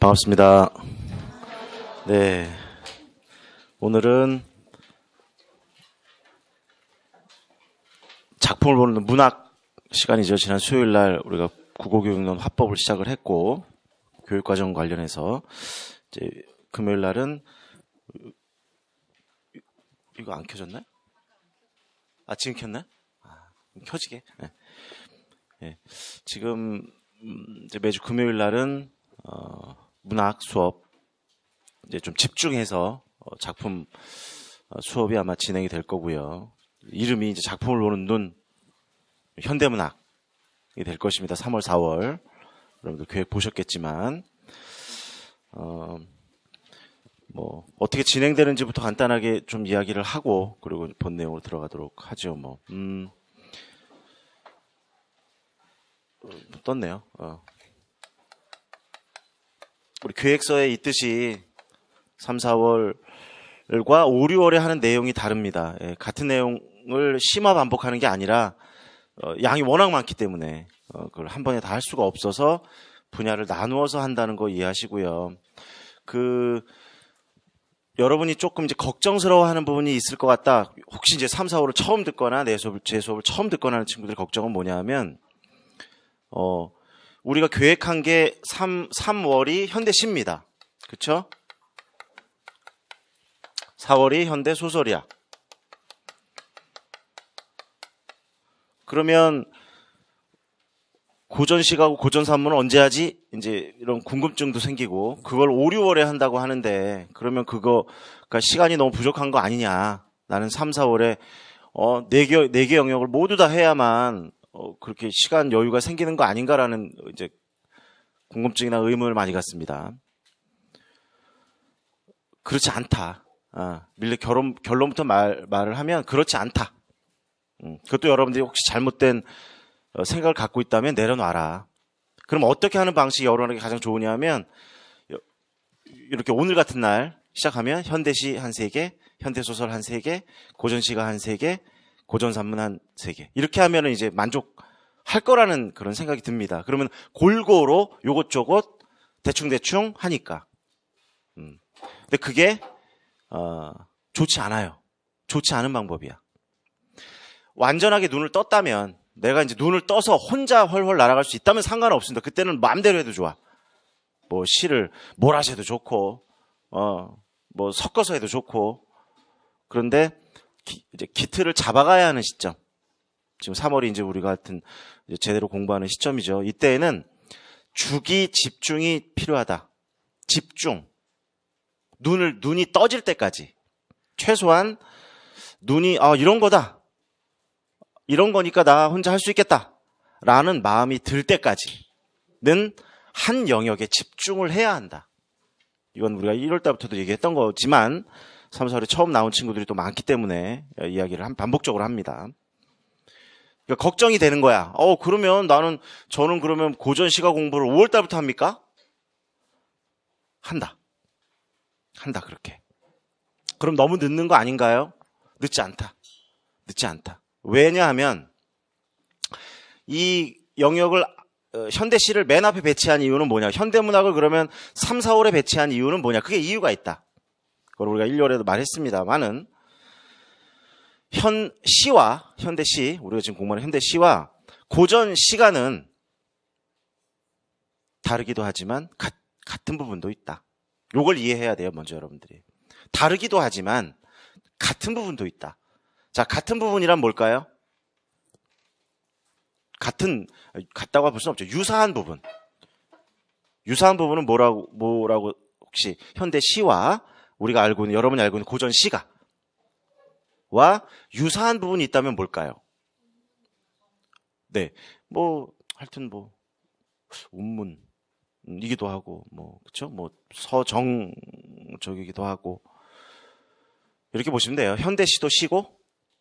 반갑습니다. 네. 오늘은 작품을 보는 문학 시간이죠. 지난 수요일 날 우리가 국어교육론 화법을 시작을 했고, 교육과정 관련해서 이제 금요일 날은 이거 안 켜졌나요? 아, 지금 켰나요? 아, 켜지게. 네. 네. 지금 이제 매주 금요일 날은 문학 수업 이제 좀 집중해서 작품 수업이 아마 진행이 될 거고요. 이름이 이제 작품을 보는 눈 현대문학이 될 것입니다. 3월, 4월 여러분들 계획 보셨겠지만 뭐 어떻게 진행되는지부터 간단하게 좀 이야기를 하고 그리고 본 내용으로 들어가도록 하죠. 떴네요. 우리 계획서에 있듯이 3, 4월과 5, 6월에 하는 내용이 다릅니다. 예, 같은 내용을 심화 반복하는 게 아니라 양이 워낙 많기 때문에 그걸 한 번에 다 할 수가 없어서 분야를 나누어서 한다는 거 이해하시고요. 여러분이 조금 이제 걱정스러워하는 부분이 있을 것 같다. 혹시 이제 3, 4월을 처음 듣거나 제 수업을 처음 듣거나 하는 친구들 걱정은 뭐냐면 우리가 계획한 게 3월이 현대시입니다. 그쵸? 4월이 현대소설이야. 그러면 고전시하고 고전산문은 언제 하지? 이제 이런 궁금증도 생기고 그걸 5, 6월에 한다고 하는데 그러면 그러니까 시간이 너무 부족한 거 아니냐. 나는 3, 4월에 4개 영역을 모두 다 해야만 그렇게 시간 여유가 생기는 거 아닌가라는 이제 궁금증이나 의문을 많이 갖습니다. 그렇지 않다. 밀리 결론부터 말을 하면 그렇지 않다. 그것도 여러분들이 혹시 잘못된 생각을 갖고 있다면 내려놔라. 그럼 어떻게 하는 방식이 여러분에게 가장 좋으냐면 이렇게 오늘 같은 날 시작하면 현대시 한 3개, 현대소설 한 3개, 고전시가 한 3개, 고전산문 한 3개. 이렇게 하면은 이제 만족할 거라는 그런 생각이 듭니다. 그러면 골고루 요것저것 대충대충 하니까. 근데 그게, 좋지 않아요. 좋지 않은 방법이야. 완전하게 눈을 떴다면, 내가 이제 눈을 떠서 혼자 훨훨 날아갈 수 있다면 상관없습니다. 그때는 마음대로 해도 좋아. 뭐 시를 몰아서 해도 좋고, 뭐 섞어서 해도 좋고. 그런데, 이제 기틀을 잡아가야 하는 시점. 지금 3월이 이제 우리 같은 이제 제대로 공부하는 시점이죠. 이때에는 주기 집중이 필요하다. 집중. 눈이 떠질 때까지. 최소한 눈이 이런 거다. 이런 거니까 나 혼자 할 수 있겠다. 라는 마음이 들 때까지는 한 영역에 집중을 해야 한다. 이건 우리가 1월 달부터도 얘기했던 거지만 3, 4월에 처음 나온 친구들이 또 많기 때문에 이야기를 반복적으로 합니다. 그러니까 걱정이 되는 거야. 그러면 저는 그러면 고전 시가 공부를 5월 달부터 합니까? 한다, 그렇게. 그럼 너무 늦는 거 아닌가요? 늦지 않다. 왜냐하면 이 영역을 현대시를 맨 앞에 배치한 이유는 뭐냐? 현대문학을 그러면 3, 4월에 배치한 이유는 뭐냐? 그게 이유가 있다. 그걸 우리가 1월에도 말했습니다만은 현대시, 우리가 지금 공부하는 현대시와 고전 시가는 다르기도 하지만 같은 부분도 있다. 요걸 이해해야 돼요, 먼저 여러분들이. 다르기도 하지만 같은 부분도 있다. 자, 같은 부분이란 뭘까요? 같다고 볼 수는 없죠. 유사한 부분. 유사한 부분은 뭐라고 혹시 현대시와 우리가 여러분이 알고 있는 고전 시가와 유사한 부분이 있다면 뭘까요? 네. 하여튼 운문이기도 하고, 그쵸? 서정적이기도 하고. 이렇게 보시면 돼요. 현대시도 시고,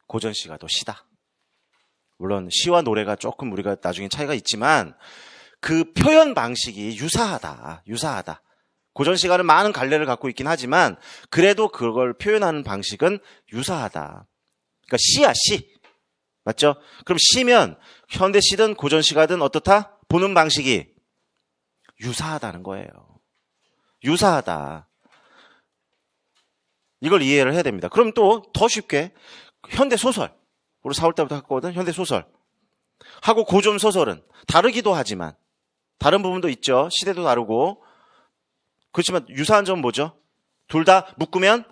고전 시가도 시다. 물론, 시와 노래가 조금 우리가 나중에 차이가 있지만, 그 표현 방식이 유사하다. 고전 시가는 많은 갈래를 갖고 있긴 하지만 그래도 그걸 표현하는 방식은 유사하다. 그러니까 시야, 시. 맞죠? 그럼 시면 현대 시든 고전 시가든 어떻다? 보는 방식이 유사하다는 거예요. 유사하다. 이걸 이해를 해야 됩니다. 그럼 또 더 쉽게 현대소설. 우리 4월 때부터 했거든. 현대소설. 하고 고전소설은 다르기도 하지만 다른 부분도 있죠. 시대도 다르고. 그렇지만 유사한 점은 뭐죠? 둘 다 묶으면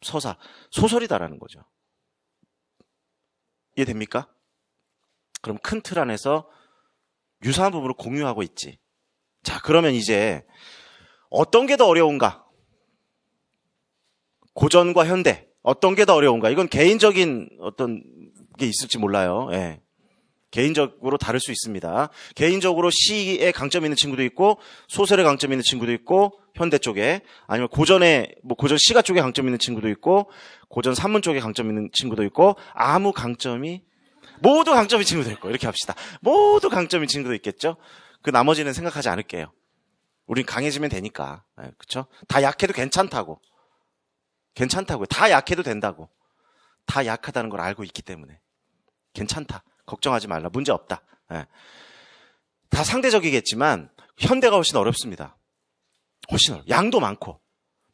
서사, 소설이다라는 거죠. 이해됩니까? 그럼 큰 틀 안에서 유사한 부분을 공유하고 있지. 자, 그러면 이제 어떤 게 더 어려운가? 고전과 현대. 어떤 게 더 어려운가? 이건 개인적인 어떤 게 있을지 몰라요. 예. 개인적으로 다를 수 있습니다. 개인적으로 시에 강점이 있는 친구도 있고, 소설에 강점이 있는 친구도 있고, 현대 쪽에, 아니면 고전 시가 쪽에 강점이 있는 친구도 있고, 고전 산문 쪽에 강점이 있는 친구도 있고, 모두 강점이 친구도 있고, 이렇게 합시다. 모두 강점이 친구도 있겠죠? 그 나머지는 생각하지 않을게요. 우린 강해지면 되니까. 네, 그쵸? 다 약해도 괜찮다고. 다 약해도 된다고. 다 약하다는 걸 알고 있기 때문에. 괜찮다. 걱정하지 말라. 문제 없다. 네. 다 상대적이겠지만, 현대가 훨씬 어렵습니다. 양도 많고,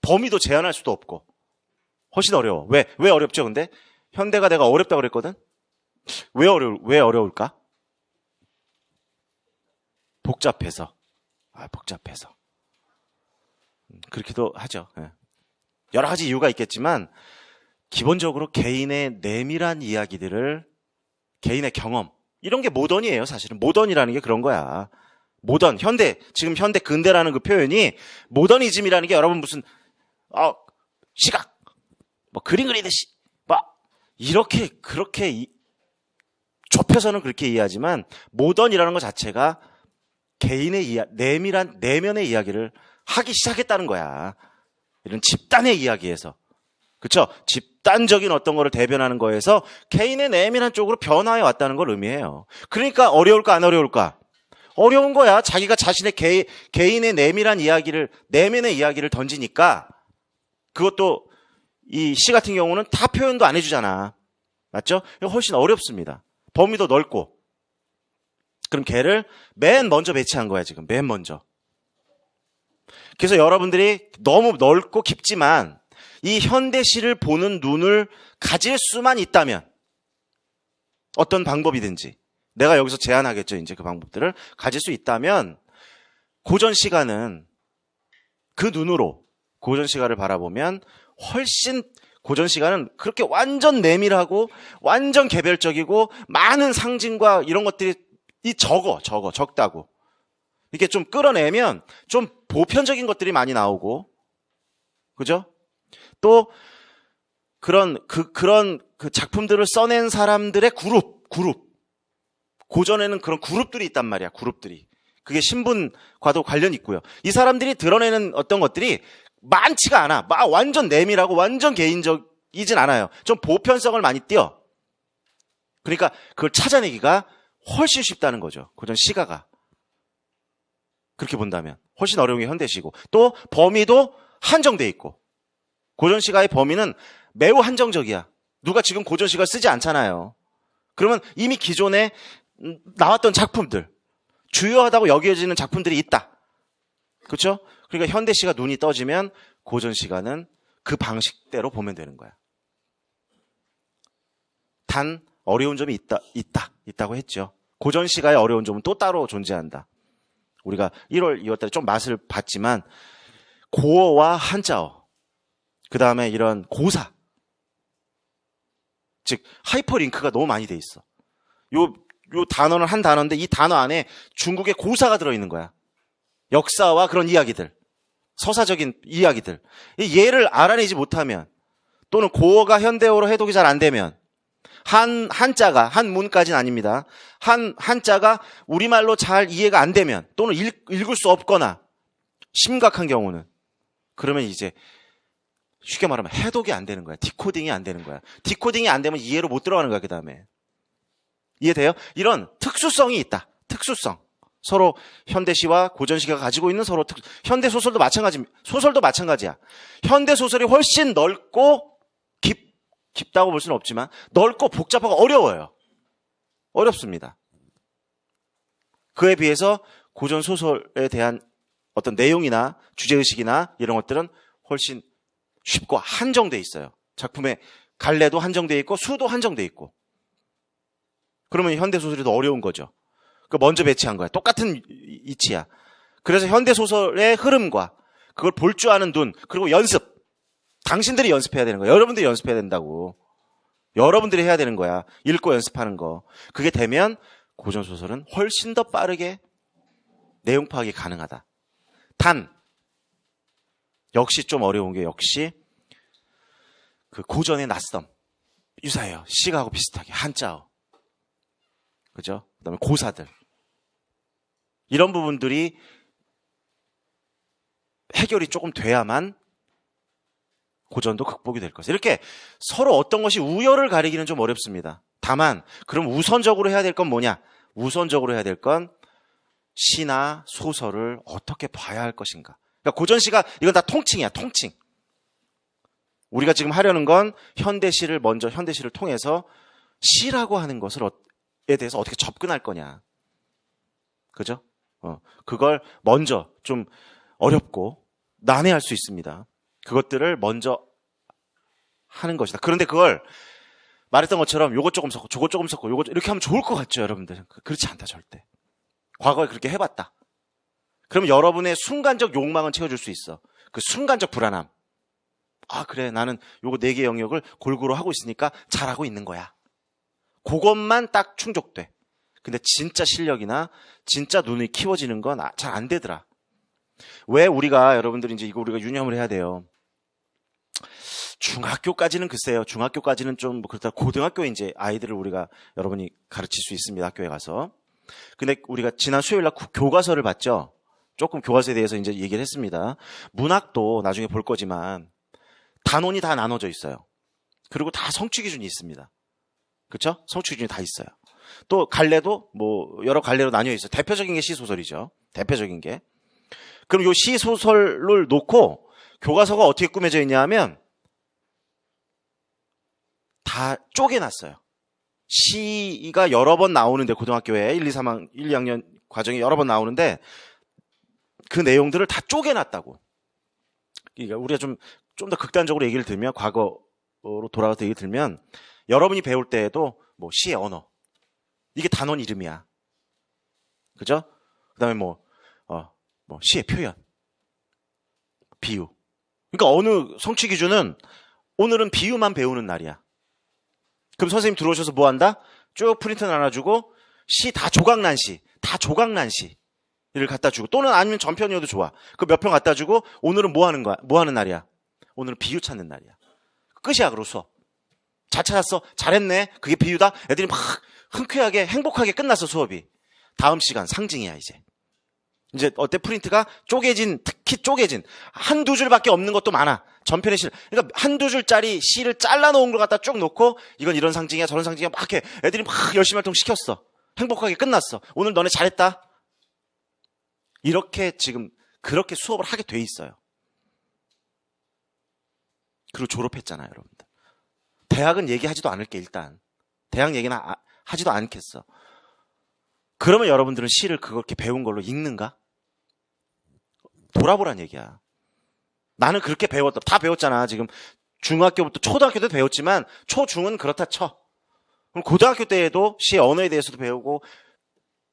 범위도 제한할 수도 없고, 훨씬 어려워. 왜 어렵죠, 근데? 현대가 내가 어렵다고 그랬거든? 왜 어려울까? 복잡해서. 복잡해서. 그렇기도 하죠. 네. 여러 가지 이유가 있겠지만, 기본적으로 개인의 내밀한 이야기들을, 개인의 경험, 이런 게 모던이에요, 사실은. 모던이라는 게 그런 거야. 모던, 지금 현대 근대라는 그 표현이 모더니즘이라는 게 여러분 무슨 시각, 그림 그리듯이 그렇게 좁혀서는 그렇게 이해하지만 모던이라는 것 자체가 개인의 내밀한 내면의 이야기를 하기 시작했다는 거야. 이런 집단의 이야기에서. 그렇죠? 집단적인 어떤 거를 대변하는 거에서 개인의 내면한 쪽으로 변화해 왔다는 걸 의미해요. 그러니까 어려울까 안 어려울까? 어려운 거야. 자기가 자신의 개인의 내면의 이야기를 던지니까 그것도 이 시 같은 경우는 다 표현도 안 해주잖아. 맞죠? 훨씬 어렵습니다. 범위도 넓고. 그럼 걔를 맨 먼저 배치한 거야, 지금. 맨 먼저. 그래서 여러분들이 너무 넓고 깊지만 이 현대시를 보는 눈을 가질 수만 있다면 어떤 방법이든지 내가 여기서 제안하겠죠. 이제 그 방법들을 가질 수 있다면 고전 시가는 그 눈으로 고전 시가를 바라보면 훨씬 고전 시가는 그렇게 완전 내밀하고 완전 개별적이고 많은 상징과 이런 것들이 적다고. 이게 좀 끌어내면 좀 보편적인 것들이 많이 나오고, 그죠? 또 그런 작품들을 써낸 사람들의 그룹. 고전에는 그런 그룹들이 있단 말이야. 그룹들이. 그게 신분과도 관련이 있고요. 이 사람들이 드러내는 어떤 것들이 많지가 않아. 완전 내밀하고 완전 개인적이진 않아요. 좀 보편성을 많이 띄어. 그러니까 그걸 찾아내기가 훨씬 쉽다는 거죠. 고전 시가가. 그렇게 본다면 훨씬 어려운 게 현대시고, 또 범위도 한정돼 있고, 고전 시가의 범위는 매우 한정적이야. 누가 지금 고전 시가를 쓰지 않잖아요. 그러면 이미 기존에 나왔던 작품들, 주요하다고 여겨지는 작품들이 있다. 그렇죠? 그러니까 현대 시가 눈이 떠지면 고전 시가는 그 방식대로 보면 되는 거야. 단 어려운 점이 있다고 했죠. 고전 시가의 어려운 점은 또 따로 존재한다. 우리가 1월, 2월 달에 좀 맛을 봤지만 고어와 한자어, 그 다음에 이런 고사, 즉 하이퍼링크가 너무 많이 돼 있어. 요 단어는 한 단어인데 이 단어 안에 중국의 고사가 들어있는 거야. 역사와 그런 이야기들, 서사적인 이야기들. 얘를 알아내지 못하면, 또는 고어가 현대어로 해독이 잘 안 되면, 한자가, 한문까지는 아닙니다. 한자가 우리말로 잘 이해가 안 되면, 또는 읽을 수 없거나, 심각한 경우는, 그러면 이제 쉽게 말하면 해독이 안 되는 거야. 디코딩이 안 되는 거야. 디코딩이 안 되면 이해로 못 들어가는 거야, 그 다음에. 이해돼요? 이런 특수성이 있다. 특수성. 서로 현대시와 고전시가 가지고 있는 서로 현대소설도 마찬가지야. 현대소설이 훨씬 넓고 깊다고 볼 수는 없지만 넓고 복잡하고 어려워요. 어렵습니다. 그에 비해서 고전소설에 대한 어떤 내용이나 주제의식이나 이런 것들은 훨씬 쉽고 한정돼 있어요. 작품의 갈래도 한정돼 있고 수도 한정돼 있고. 그러면 현대소설이 더 어려운 거죠. 그 먼저 배치한 거야. 똑같은 이치야. 그래서 현대소설의 흐름과 그걸 볼 줄 아는 눈, 그리고 연습. 당신들이 연습해야 되는 거야. 여러분들이 연습해야 된다고. 여러분들이 해야 되는 거야. 읽고 연습하는 거. 그게 되면 고전소설은 훨씬 더 빠르게 내용 파악이 가능하다. 단, 역시 좀 어려운 게 역시 그 고전의 낯섦. 유사해요. 시가하고 비슷하게. 한자어. 그죠? 그 다음에 고사들. 이런 부분들이 해결이 조금 돼야만 고전도 극복이 될 것이에요. 이렇게 서로 어떤 것이 우열을 가리기는 좀 어렵습니다. 다만 그럼 우선적으로 해야 될 건 뭐냐? 우선적으로 해야 될 건 시나 소설을 어떻게 봐야 할 것인가. 그러니까 고전시가 이건 다 통칭이야. 통칭. 우리가 지금 하려는 건 현대시를 먼저 현대시를 통해서 시라고 하는 것에 대해서 어떻게 접근할 거냐. 그죠? 그걸 먼저 좀 어렵고 난해할 수 있습니다. 그것들을 먼저 하는 것이다. 그런데 그걸 말했던 것처럼 요것 조금 섞고 저것 조금 섞고 요것 이렇게 하면 좋을 것 같죠, 여러분들. 그렇지 않다, 절대. 과거에 그렇게 해봤다. 그럼 여러분의 순간적 욕망은 채워줄 수 있어. 그 순간적 불안함. 아, 그래, 나는 요거 4개 영역을 골고루 하고 있으니까 잘하고 있는 거야. 그것만 딱 충족돼. 근데 진짜 실력이나 진짜 눈이 키워지는 건 잘 안 되더라. 왜 우리가, 여러분들이 이제 이거 우리가 유념을 해야 돼요. 중학교까지는 글쎄요. 중학교까지는 좀 그렇다. 고등학교에 이제 아이들을 우리가 여러분이 가르칠 수 있습니다. 학교에 가서. 근데 우리가 지난 수요일 날 교과서를 봤죠. 조금 교과서에 대해서 이제 얘기를 했습니다. 문학도 나중에 볼 거지만 단원이 다 나눠져 있어요. 그리고 다 성취 기준이 있습니다. 그렇죠? 성취 기준이 다 있어요. 또 갈래도 뭐 여러 갈래로 나뉘어 있어요. 대표적인 게 시소설이죠. 대표적인 게. 그럼 요 시소설을 놓고 교과서가 어떻게 꾸며져 있냐 하면 다 쪼개놨어요. 시가 여러 번 나오는데 고등학교에 1, 2, 2학년 과정에 여러 번 나오는데 그 내용들을 다 쪼개놨다고. 그러니까 우리가 좀 더 극단적으로 얘기를 들면 과거로 돌아가서 얘기를 들면 여러분이 배울 때에도 뭐 시의 언어 이게 단원 이름이야. 그죠? 그다음에 뭐 시의 표현, 비유. 그러니까 어느 성취 기준은 오늘은 비유만 배우는 날이야. 그럼 선생님 들어오셔서 뭐 한다? 쭉 프린트 나눠주고 시 다 조각난 시를 갖다 주고 또는 아니면 전편이어도 좋아. 그 몇 편 갖다 주고 오늘은 뭐 하는 거야? 뭐 하는 날이야? 오늘은 비유 찾는 날이야. 끝이야, 그로 수업. 잘 찾았어. 잘했네. 그게 비유다. 애들이 막 흔쾌하게 행복하게 끝났어, 수업이. 다음 시간 상징이야, 이제. 이제 어때? 프린트가 특히 쪼개진 한두 줄밖에 없는 것도 많아. 전편의 시. 그러니까 한두 줄짜리 시를 잘라놓은 걸 갖다 쭉 놓고 이건 이런 상징이야 저런 상징이야 막 이렇게 애들이 막 열심히 활동시켰어. 행복하게 끝났어. 오늘 너네 잘했다. 이렇게 지금 그렇게 수업을 하게 돼 있어요. 그리고 졸업했잖아요, 여러분들. 대학은 얘기하지도 않을게, 일단. 대학 얘기는 하지도 않겠어. 그러면 여러분들은 시를 그렇게 배운 걸로 읽는가? 돌아보란 얘기야. 나는 그렇게 배웠다. 다 배웠잖아. 지금 중학교부터 초등학교 때도 배웠지만 초중은 그렇다 쳐. 그럼 고등학교 때에도 시의 언어에 대해서도 배우고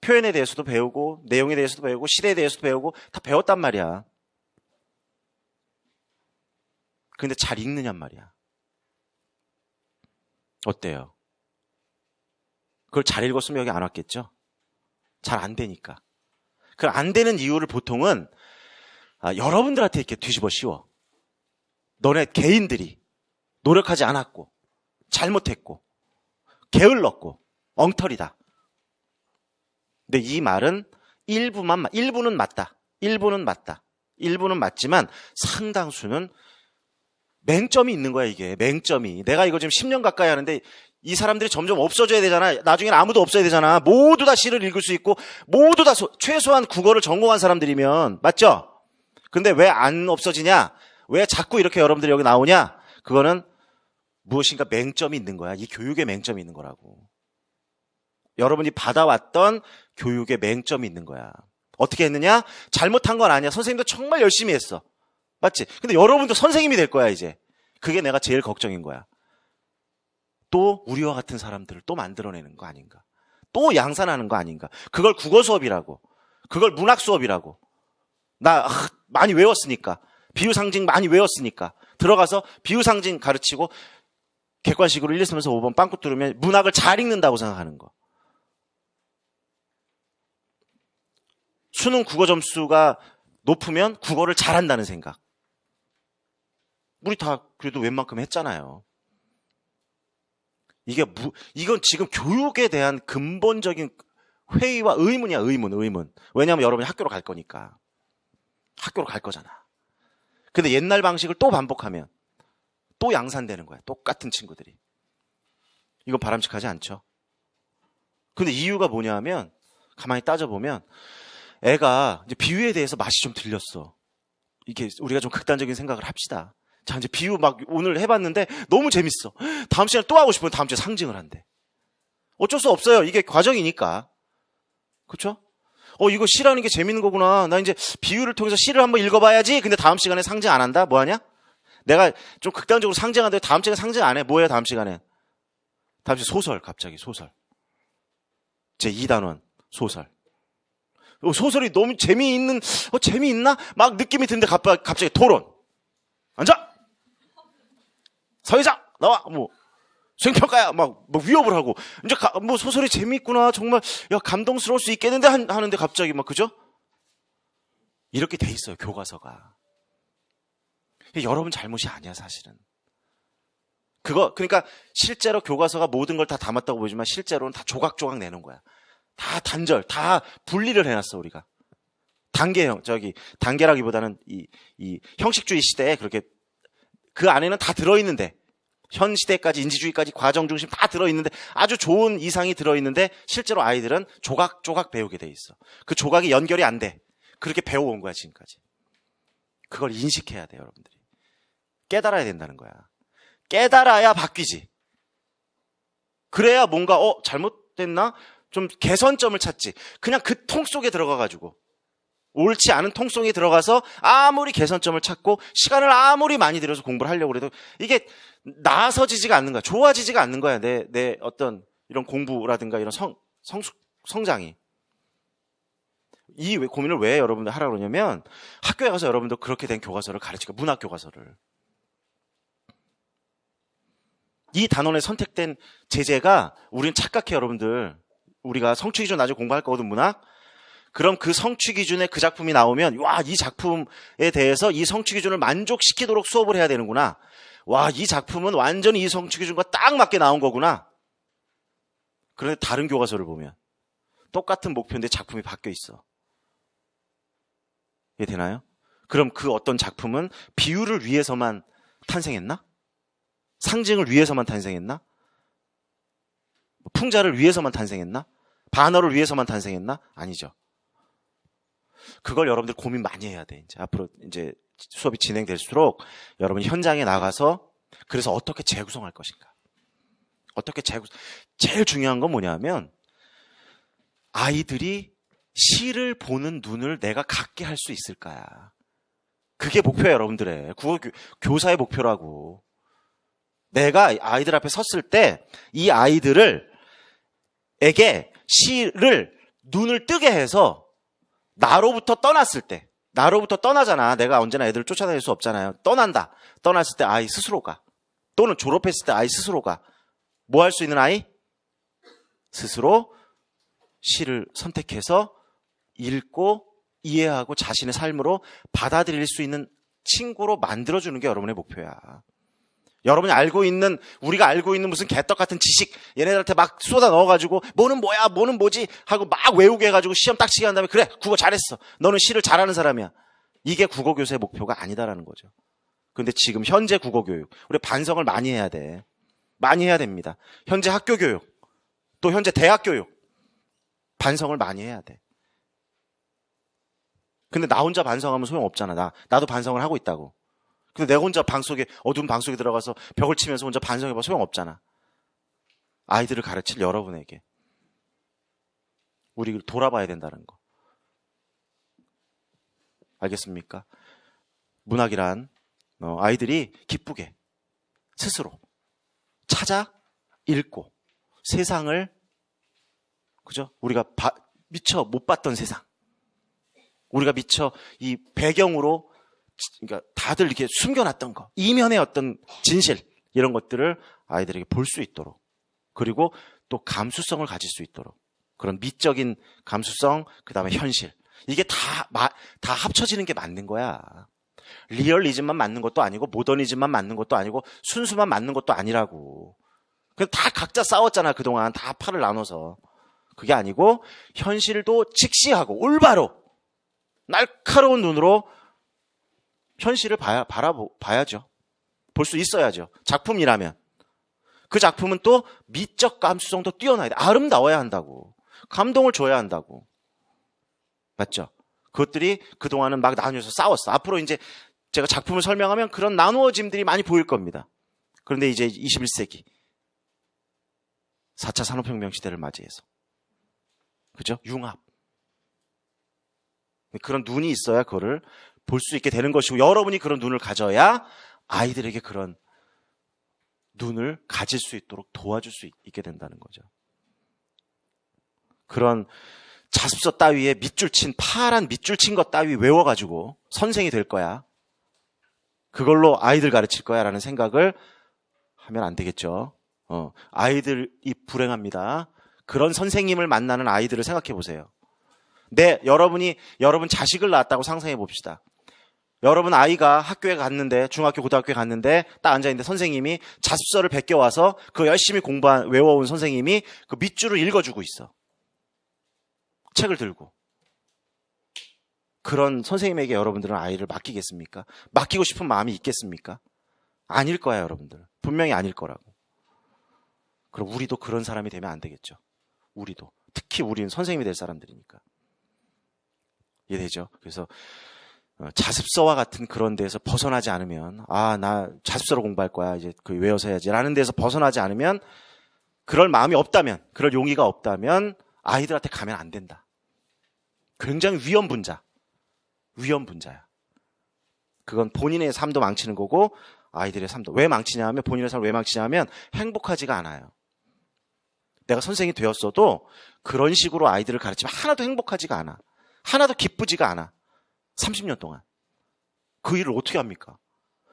표현에 대해서도 배우고 내용에 대해서도 배우고 시대에 대해서도 배우고 다 배웠단 말이야. 근데 잘 읽느냔 말이야. 어때요? 그걸 잘 읽었으면 여기 안 왔겠죠? 잘 안 되니까. 그 안 되는 이유를 보통은 여러분들한테 이렇게 뒤집어 씌워. 너네 개인들이 노력하지 않았고 잘못했고 게을렀고 엉터리다. 근데 이 말은 일부는 맞다. 일부는 맞지만 상당수는 맹점이 있는 거야, 이게. 맹점이. 내가 이거 지금 10년 가까이 하는데 이 사람들이 점점 없어져야 되잖아. 나중에는 아무도 없어야 되잖아. 모두 다 시를 읽을 수 있고 모두 다 최소한 국어를 전공한 사람들이면. 맞죠? 근데 왜 안 없어지냐? 왜 자꾸 이렇게 여러분들이 여기 나오냐? 그거는 무엇인가 맹점이 있는 거야. 이 교육에 맹점이 있는 거라고. 여러분이 받아왔던 교육에 맹점이 있는 거야. 어떻게 했느냐? 잘못한 건 아니야. 선생님도 정말 열심히 했어. 맞지? 근데 여러분도 선생님이 될 거야, 이제. 그게 내가 제일 걱정인 거야. 또 우리와 같은 사람들을 또 만들어내는 거 아닌가? 또 양산하는 거 아닌가? 그걸 국어 수업이라고. 그걸 문학 수업이라고. 나 많이 외웠으니까. 비유상징 많이 외웠으니까. 들어가서 비유상징 가르치고 객관식으로 1, 2, 3에서 5번 빵꾸 뚫으면 문학을 잘 읽는다고 생각하는 거. 수능 국어 점수가 높으면 국어를 잘한다는 생각. 우리 다 그래도 웬만큼 했잖아요. 이건 지금 교육에 대한 근본적인 회의와 의문이야, 의문. 왜냐하면 여러분이 학교로 갈 거니까. 학교로 갈 거잖아. 근데 옛날 방식을 또 반복하면 또 양산되는 거야. 똑같은 친구들이. 이건 바람직하지 않죠. 근데 이유가 뭐냐면 가만히 따져보면 애가 이제 비유에 대해서 맛이 좀 들렸어. 이게 우리가 좀 극단적인 생각을 합시다. 자, 이제 비유 막 오늘 해봤는데 너무 재밌어. 다음 시간에 또 하고 싶으면 다음 주에 상징을 한대. 어쩔 수 없어요. 이게 과정이니까. 그렇죠? 이거 시라는 게 재밌는 거구나. 나 이제 비유를 통해서 시를 한번 읽어봐야지. 근데 다음 시간에 상징 안 한다? 뭐 하냐? 내가 좀 극단적으로 상징한다고 다음 시간에 상징 안 해. 뭐예요, 다음 시간에? 다음 시간에 소설, 갑자기 소설. 제 2단원 소설. 소설이 너무 재미있나? 막 느낌이 드는데 갑자기 토론. 앉아! 서회장! 나와! 수행평가야! 막 위협을 하고. 이제 소설이 재미있구나. 정말, 감동스러울 수 있겠는데 하는데 갑자기 그죠? 이렇게 돼 있어요, 교과서가. 여러분 잘못이 아니야, 사실은. 그러니까 실제로 교과서가 모든 걸 다 담았다고 보지만 실제로는 다 조각조각 내는 거야. 다 단절, 다 분리를 해놨어, 우리가. 단계라기보다는 이 형식주의 시대에 그렇게 그 안에는 다 들어있는데, 현 시대까지 인지주의까지 과정 중심 다 들어있는데, 아주 좋은 이상이 들어있는데, 실제로 아이들은 조각조각 배우게 돼 있어. 그 조각이 연결이 안 돼. 그렇게 배워온 거야, 지금까지. 그걸 인식해야 돼, 여러분들이. 깨달아야 된다는 거야. 깨달아야 바뀌지. 그래야 뭔가, 잘못됐나? 좀 개선점을 찾지. 그냥 그 통 속에 들어가가지고. 옳지 않은 통 속에 들어가서 아무리 개선점을 찾고 시간을 아무리 많이 들여서 공부를 하려고 해도 이게 나아서지지가 않는 거야. 좋아지지가 않는 거야. 내 어떤 이런 공부라든가 이런 성장이. 이 고민을 왜 여러분들 하라고 그러냐면 학교에 가서 여러분들 그렇게 된 교과서를 가르치고 문학 교과서를. 이 단원에 선택된 제재가 우리는 착각해 여러분들. 우리가 성취 기준 나중에 공부할 거거든 문학. 그럼 그 성취 기준에 그 작품이 나오면 와, 이 작품에 대해서 이 성취 기준을 만족시키도록 수업을 해야 되는구나. 와, 이 작품은 완전히 이 성취 기준과 딱 맞게 나온 거구나. 그런데 다른 교과서를 보면 똑같은 목표인데 작품이 바뀌어 있어. 이해 되나요? 그럼 그 어떤 작품은 비유를 위해서만 탄생했나? 상징을 위해서만 탄생했나? 풍자를 위해서만 탄생했나? 반어를 위해서만 탄생했나? 아니죠. 그걸 여러분들 고민 많이 해야 돼. 이제 앞으로 이제 수업이 진행될수록 여러분이 현장에 나가서 그래서 어떻게 재구성할 것인가? 제일 중요한 건 뭐냐면 아이들이 시를 보는 눈을 내가 갖게 할 수 있을까야. 그게 목표야, 여러분들의. 교사의 목표라고. 내가 아이들 앞에 섰을 때 이 아이들에게 시를 눈을 뜨게 해서 나로부터 떠났을 때, 나로부터 떠나잖아. 내가 언제나 애들을 쫓아다닐 수 없잖아요. 떠난다. 떠났을 때 아이 스스로가, 또는 졸업했을 때 아이 스스로가 뭐 할 수 있는 아이? 스스로 시를 선택해서 읽고 이해하고 자신의 삶으로 받아들일 수 있는 친구로 만들어주는 게 여러분의 목표야. 여러분이 우리가 알고 있는 무슨 개떡 같은 지식, 얘네들한테 막 쏟아 넣어가지고, 뭐는 뭐야, 뭐는 뭐지? 하고 막 외우게 해가지고 시험 딱 치게 한 다음에, 그래, 국어 잘했어. 너는 시를 잘하는 사람이야. 이게 국어교사의 목표가 아니다라는 거죠. 근데 지금 현재 국어교육, 우리 반성을 많이 해야 돼. 많이 해야 됩니다. 현재 학교교육, 또 현재 대학교육, 반성을 많이 해야 돼. 근데 나 혼자 반성하면 소용없잖아. 나도 반성을 하고 있다고. 근데 내가 혼자 어두운 방 속에 들어가서 벽을 치면서 혼자 반성해봐 소용없잖아. 아이들을 가르칠 여러분에게 우리 돌아봐야 된다는 거. 알겠습니까? 문학이란 아이들이 기쁘게 스스로 찾아 읽고 세상을, 그죠? 우리가 미처 못 봤던 세상, 우리가 미처 이 배경으로, 그러니까 다들 이렇게 숨겨놨던 거, 이면의 어떤 진실, 이런 것들을 아이들에게 볼 수 있도록, 그리고 또 감수성을 가질 수 있도록, 그런 미적인 감수성, 그 다음에 현실, 이게 다 합쳐지는 게 맞는 거야. 리얼리즘만 맞는 것도 아니고 모더니즘만 맞는 것도 아니고 순수만 맞는 것도 아니라고. 그냥 다 각자 싸웠잖아, 그동안. 다 팔을 나눠서. 그게 아니고 현실도 직시하고 올바로 날카로운 눈으로 현실을 봐야죠. 볼 수 있어야죠. 작품이라면. 그 작품은 또 미적 감수성도 뛰어나야 돼. 아름다워야 한다고. 감동을 줘야 한다고. 맞죠? 그것들이 그동안은 막 나누어서 싸웠어. 앞으로 이제 제가 작품을 설명하면 그런 나누어짐들이 많이 보일 겁니다. 그런데 이제 21세기 4차 산업혁명 시대를 맞이해서, 그죠? 융합. 그런 눈이 있어야 그거를 볼 수 있게 되는 것이고, 여러분이 그런 눈을 가져야 아이들에게 그런 눈을 가질 수 있도록 도와줄 수 있게 된다는 거죠. 그런 자습서 따위에 파란 밑줄 친 것 따위 외워가지고 선생이 될 거야, 그걸로 아이들 가르칠 거야 라는 생각을 하면 안 되겠죠. 아이들이 불행합니다. 그런 선생님을 만나는 아이들을 생각해 보세요. 여러분 자식을 낳았다고 상상해 봅시다. 여러분 아이가 학교에 갔는데, 중학교, 고등학교에 갔는데 딱 앉아있는데 선생님이 자습서를 베껴와서 그 열심히 외워온 선생님이 그 밑줄을 읽어주고 있어. 책을 들고. 그런 선생님에게 여러분들은 아이를 맡기겠습니까? 맡기고 싶은 마음이 있겠습니까? 아닐 거야, 여러분들. 분명히 아닐 거라고. 그럼 우리도 그런 사람이 되면 안 되겠죠. 우리도. 특히 우리는 선생님이 될 사람들이니까. 이해되죠? 그래서 자습서와 같은 그런 데에서 벗어나지 않으면, 나 자습서로 공부할 거야, 이제 그 외워서 해야지 라는 데서 벗어나지 않으면, 그럴 마음이 없다면, 그럴 용의가 없다면 아이들한테 가면 안 된다. 굉장히 위험분자야. 그건 본인의 삶도 망치는 거고 아이들의 삶도. 왜 망치냐 하면, 본인의 삶을 왜 망치냐 하면 행복하지가 않아요. 내가 선생님이 되었어도 그런 식으로 아이들을 가르치면 하나도 행복하지가 않아. 하나도 기쁘지가 않아. 30년 동안. 그 일을 어떻게 합니까?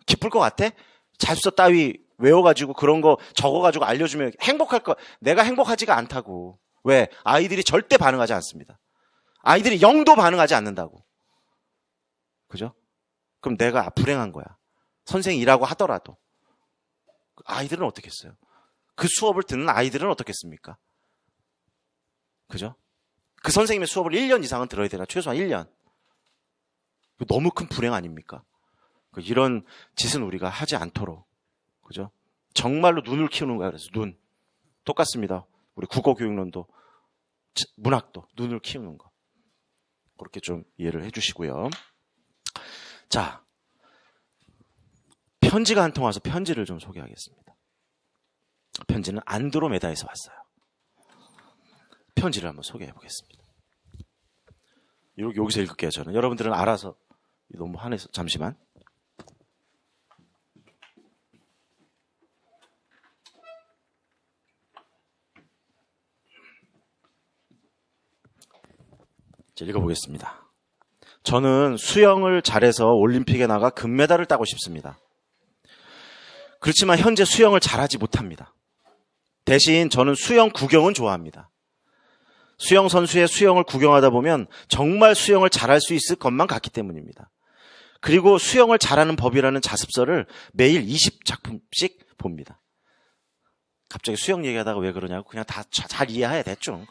기쁠 것 같아? 자습서 따위 외워가지고 그런 거 적어가지고 알려주면 행복할 거. 내가 행복하지가 않다고. 왜? 아이들이 절대 반응하지 않습니다. 아이들이 0도 반응하지 않는다고. 그죠? 그럼 내가 불행한 거야. 선생이라고 하더라도. 아이들은 어떻겠어요? 그 수업을 듣는 아이들은 어떻겠습니까? 그죠? 그 선생님의 수업을 1년 이상은 들어야 되나? 최소한 1년. 너무 큰 불행 아닙니까? 이런 짓은 우리가 하지 않도록. 그죠? 정말로 눈을 키우는 거야. 그래서 눈. 똑같습니다. 우리 국어교육론도, 문학도 눈을 키우는 거. 그렇게 좀 이해를 해주시고요. 자, 편지가 한 통 와서 편지를 좀 소개하겠습니다. 편지는 안드로메다에서 왔어요. 편지를 한번 소개해 보겠습니다. 여기서 읽을게요, 저는. 여러분들은 알아서. 너무 화내서 잠시만. 자, 읽어보겠습니다. 저는 수영을 잘해서 올림픽에 나가 금메달을 따고 싶습니다. 그렇지만 현재 수영을 잘하지 못합니다. 대신 저는 수영 구경은 좋아합니다. 수영 선수의 수영을 구경하다 보면 정말 수영을 잘할 수 있을 것만 같기 때문입니다. 그리고 수영을 잘하는 법이라는 자습서를 매일 20작품씩 봅니다. 갑자기 수영 얘기하다가 왜 그러냐고. 그냥 다 잘 이해해, 대충.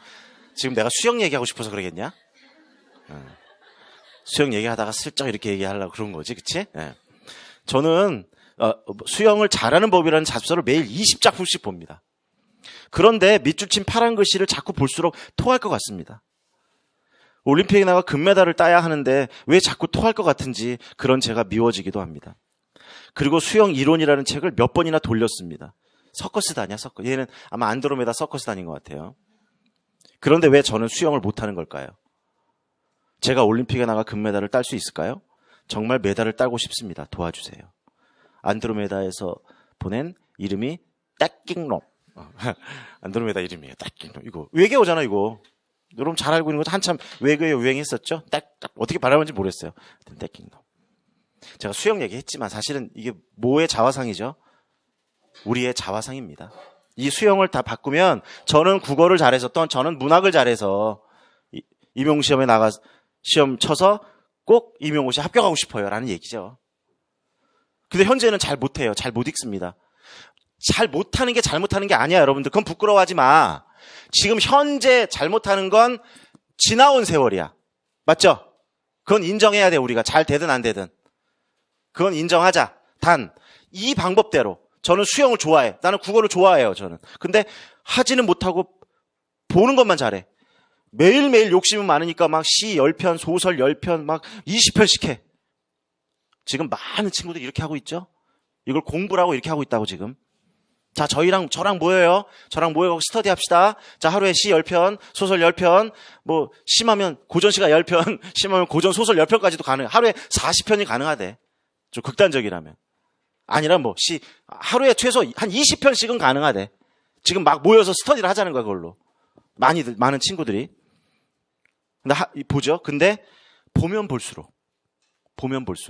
지금 내가 수영 얘기하고 싶어서 그러겠냐? 수영 얘기하다가 슬쩍 이렇게 얘기하려고 그런 거지, 그치? 저는 수영을 잘하는 법이라는 자습서를 매일 20작품씩 봅니다. 그런데 밑줄 친 파란 글씨를 자꾸 볼수록 토할 것 같습니다. 올림픽에 나가 금메달을 따야 하는데 왜 자꾸 토할 것 같은지 그런 제가 미워지기도 합니다. 그리고 수영 이론이라는 책을 몇 번이나 돌렸습니다. 서커스단이야, 서커스. 얘는 아마 안드로메다 서커스단인 것 같아요. 그런데 왜 저는 수영을 못하는 걸까요? 제가 올림픽에 나가 금메달을 딸 수 있을까요? 정말 메달을 따고 싶습니다. 도와주세요. 안드로메다에서 보낸 이름이 딱킹롬. 안드로메다 이름이에요. 딱킹롬. 이거 외계어잖아, 이거. 여러분 잘 알고 있는 거 한참 외계어 유행했었죠? 어떻게 발음하는지 모르겠어요. 딱킹롬. 제가 수영 얘기했지만 사실은 이게 뭐의 자화상이죠? 우리의 자화상입니다. 이 수영을 다 바꾸면 저는 국어를 잘해서 저는 문학을 잘해서 임용시험에 나가 시험 쳐서 꼭 임용고시에 합격하고 싶어요 라는 얘기죠. 근데 현재는 잘 못해요. 잘 못 읽습니다. 잘 못하는 게 잘못하는 게 아니야, 여러분들. 그건 부끄러워하지 마. 지금 현재 잘못하는 건 지나온 세월이야. 맞죠? 그건 인정해야 돼, 우리가. 잘 되든 안 되든. 그건 인정하자. 단, 이 방법대로. 저는 수영을 좋아해. 나는 국어를 좋아해요, 저는. 근데 하지는 못하고 보는 것만 잘해. 매일매일 욕심은 많으니까 막 시 10편, 소설 10편, 막 20편씩 해. 지금 많은 친구들이 이렇게 하고 있죠? 이걸 공부라고 이렇게 하고 있다고 지금. 자, 저랑 모여요. 저랑 모여서 스터디 합시다. 자, 하루에 시 10편, 소설 10편, 뭐, 심하면 고전시가 10편, 심하면 고전 소설 10편까지도 가능해. 하루에 40편이 가능하대. 좀 극단적이라면. 아니라 뭐, 하루에 최소 한 20편씩은 가능하대. 지금 막 모여서 스터디를 하자는 거야, 그걸로. 많은 친구들이. 근데 보죠. 근데, 보면 볼수록.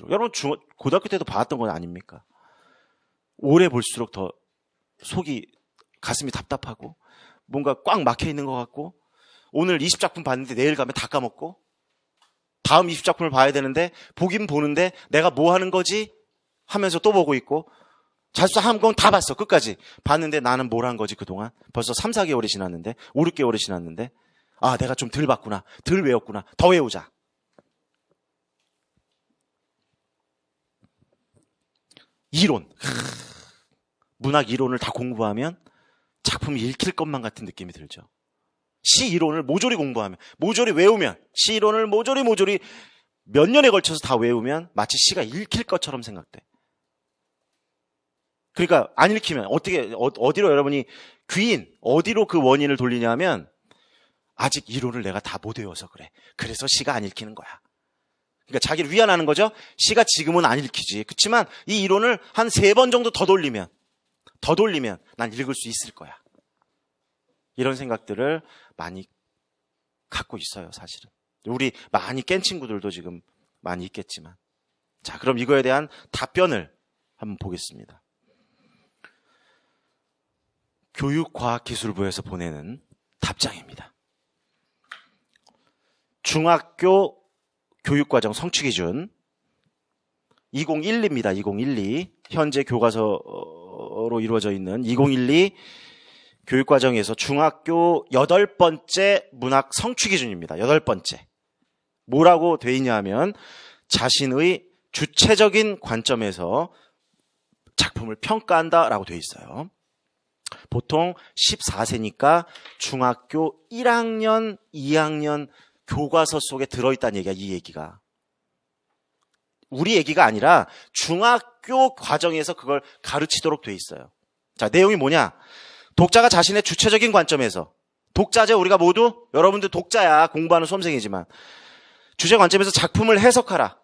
여러분, 고등학교 때도 봐왔던 건 아닙니까? 오래 볼수록 더 가슴이 답답하고, 뭔가 꽉 막혀 있는 것 같고, 오늘 20작품 봤는데 내일 가면 다 까먹고, 다음 20작품을 봐야 되는데, 보긴 보는데, 내가 뭐 하는 거지? 하면서 또 보고 있고, 한 건 다 봤어, 끝까지. 봤는데 나는 뭘 한 거지, 그동안? 벌써 3, 4개월이 지났는데, 5, 6개월이 지났는데, 아, 내가 좀 덜 봤구나, 덜 외웠구나, 더 외우자. 이론. 문학 이론을 다 공부하면 작품이 읽힐 것만 같은 느낌이 들죠. 시 이론을 모조리 공부하면, 모조리 외우면, 시 이론을 모조리 몇 년에 걸쳐서 다 외우면 마치 시가 읽힐 것처럼 생각돼. 그러니까 안 읽히면 어디로 여러분이 어디로 그 원인을 돌리냐면 아직 이론을 내가 다 못 외워서 그래. 그래서 시가 안 읽히는 거야. 그러니까 자기를 위안하는 거죠. 시가 지금은 안 읽히지. 그렇지만 이 이론을 한 3번 정도 더 돌리면 난 읽을 수 있을 거야. 이런 생각들을 많이 갖고 있어요, 사실은. 우리 많이 깬 친구들도 지금 많이 있겠지만. 자, 그럼 이거에 대한 답변을 한번 보겠습니다. 교육과학기술부에서 보내는 답장입니다. 중학교 교육과정 성취기준 2012입니다. 2012. 현재 교과서로 이루어져 있는 2012 교육과정에서 중학교 8번째 문학 성취기준입니다. 8번째. 뭐라고 돼 있냐 하면 자신의 주체적인 관점에서 작품을 평가한다라고 돼 있어요. 보통 14세니까 중학교 1학년, 2학년 교과서 속에 들어있다는 얘기야, 이 얘기가. 우리 얘기가 아니라 중학교 과정에서 그걸 가르치도록 돼 있어요. 자, 내용이 뭐냐? 독자가 자신의 주체적인 관점에서, 독자죠, 우리가 모두? 여러분들 독자야, 공부하는 수험생이지만. 주체 관점에서 작품을 해석하라,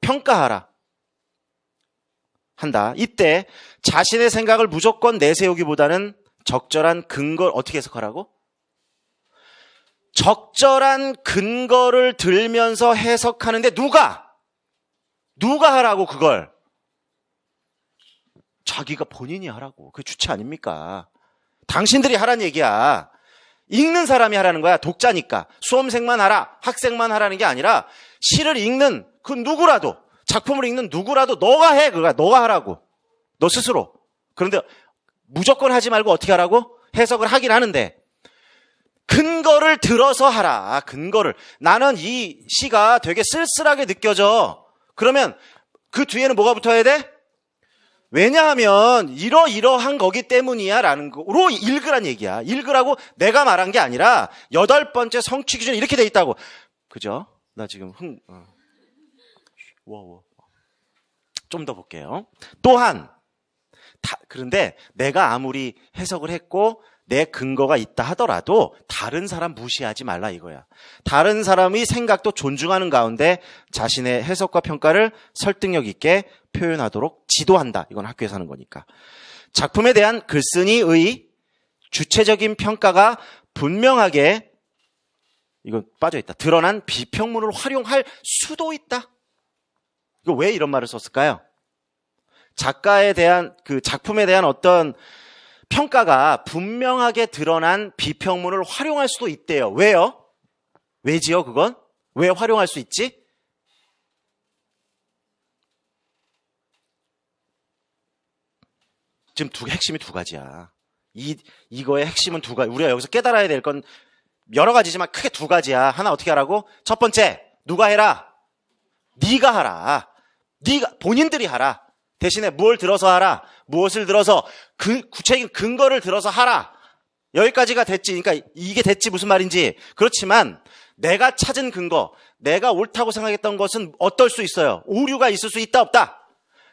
평가하라, 한다. 이때 자신의 생각을 무조건 내세우기보다는 적절한 근거를 어떻게 해석하라고? 적절한 근거를 들면서 해석하는데 누가 하라고 그걸? 자기가 본인이 하라고. 그게 주체 아닙니까? 당신들이 하라는 얘기야. 읽는 사람이 하라는 거야. 독자니까. 수험생만 하라, 학생만 하라는 게 아니라 시를 읽는 그 누구라도, 작품을 읽는 누구라도 너가 해. 그거야. 너가 하라고. 너 스스로. 그런데 무조건 하지 말고 어떻게 하라고? 해석을 하긴 하는데 근거를 들어서 하라. 근거를. 나는 이 시가 되게 쓸쓸하게 느껴져. 그러면 그 뒤에는 뭐가 붙어야 돼? 왜냐하면 이러이러한 거기 때문이야 라는 거로 읽으란 얘기야. 읽으라고 내가 말한 게 아니라 8번째 성취 기준이 이렇게 돼 있다고. 그죠? 나 지금 좀 더 볼게요. 또한 그런데 내가 아무리 해석을 했고 내 근거가 있다 하더라도 다른 사람 무시하지 말라 이거야. 다른 사람의 생각도 존중하는 가운데 자신의 해석과 평가를 설득력 있게 표현하도록 지도한다. 이건 학교에서 하는 거니까. 작품에 대한 글쓴이의 주체적인 평가가 분명하게, 이건 빠져있다, 드러난 비평문을 활용할 수도 있다. 이거 왜 이런 말을 썼을까요? 작가에 대한, 그 작품에 대한 어떤 평가가 분명하게 드러난 비평문을 활용할 수도 있대요. 왜요? 왜지요, 그건? 왜 활용할 수 있지? 지금 핵심이 두 가지야. 이거의 핵심은 두 가지. 우리가 여기서 깨달아야 될 건 여러 가지지만 크게 두 가지야. 하나 어떻게 하라고? 첫 번째, 누가 해라? 네가 하라. 네가, 본인들이 하라. 대신에 뭘 들어서 하라? 무엇을 들어서? 그 구체적인 근거를 들어서 하라. 여기까지가 됐지. 그러니까 이게 됐지 무슨 말인지. 그렇지만 내가 찾은 근거, 내가 옳다고 생각했던 것은 어떨 수 있어요? 오류가 있을 수 있다 없다?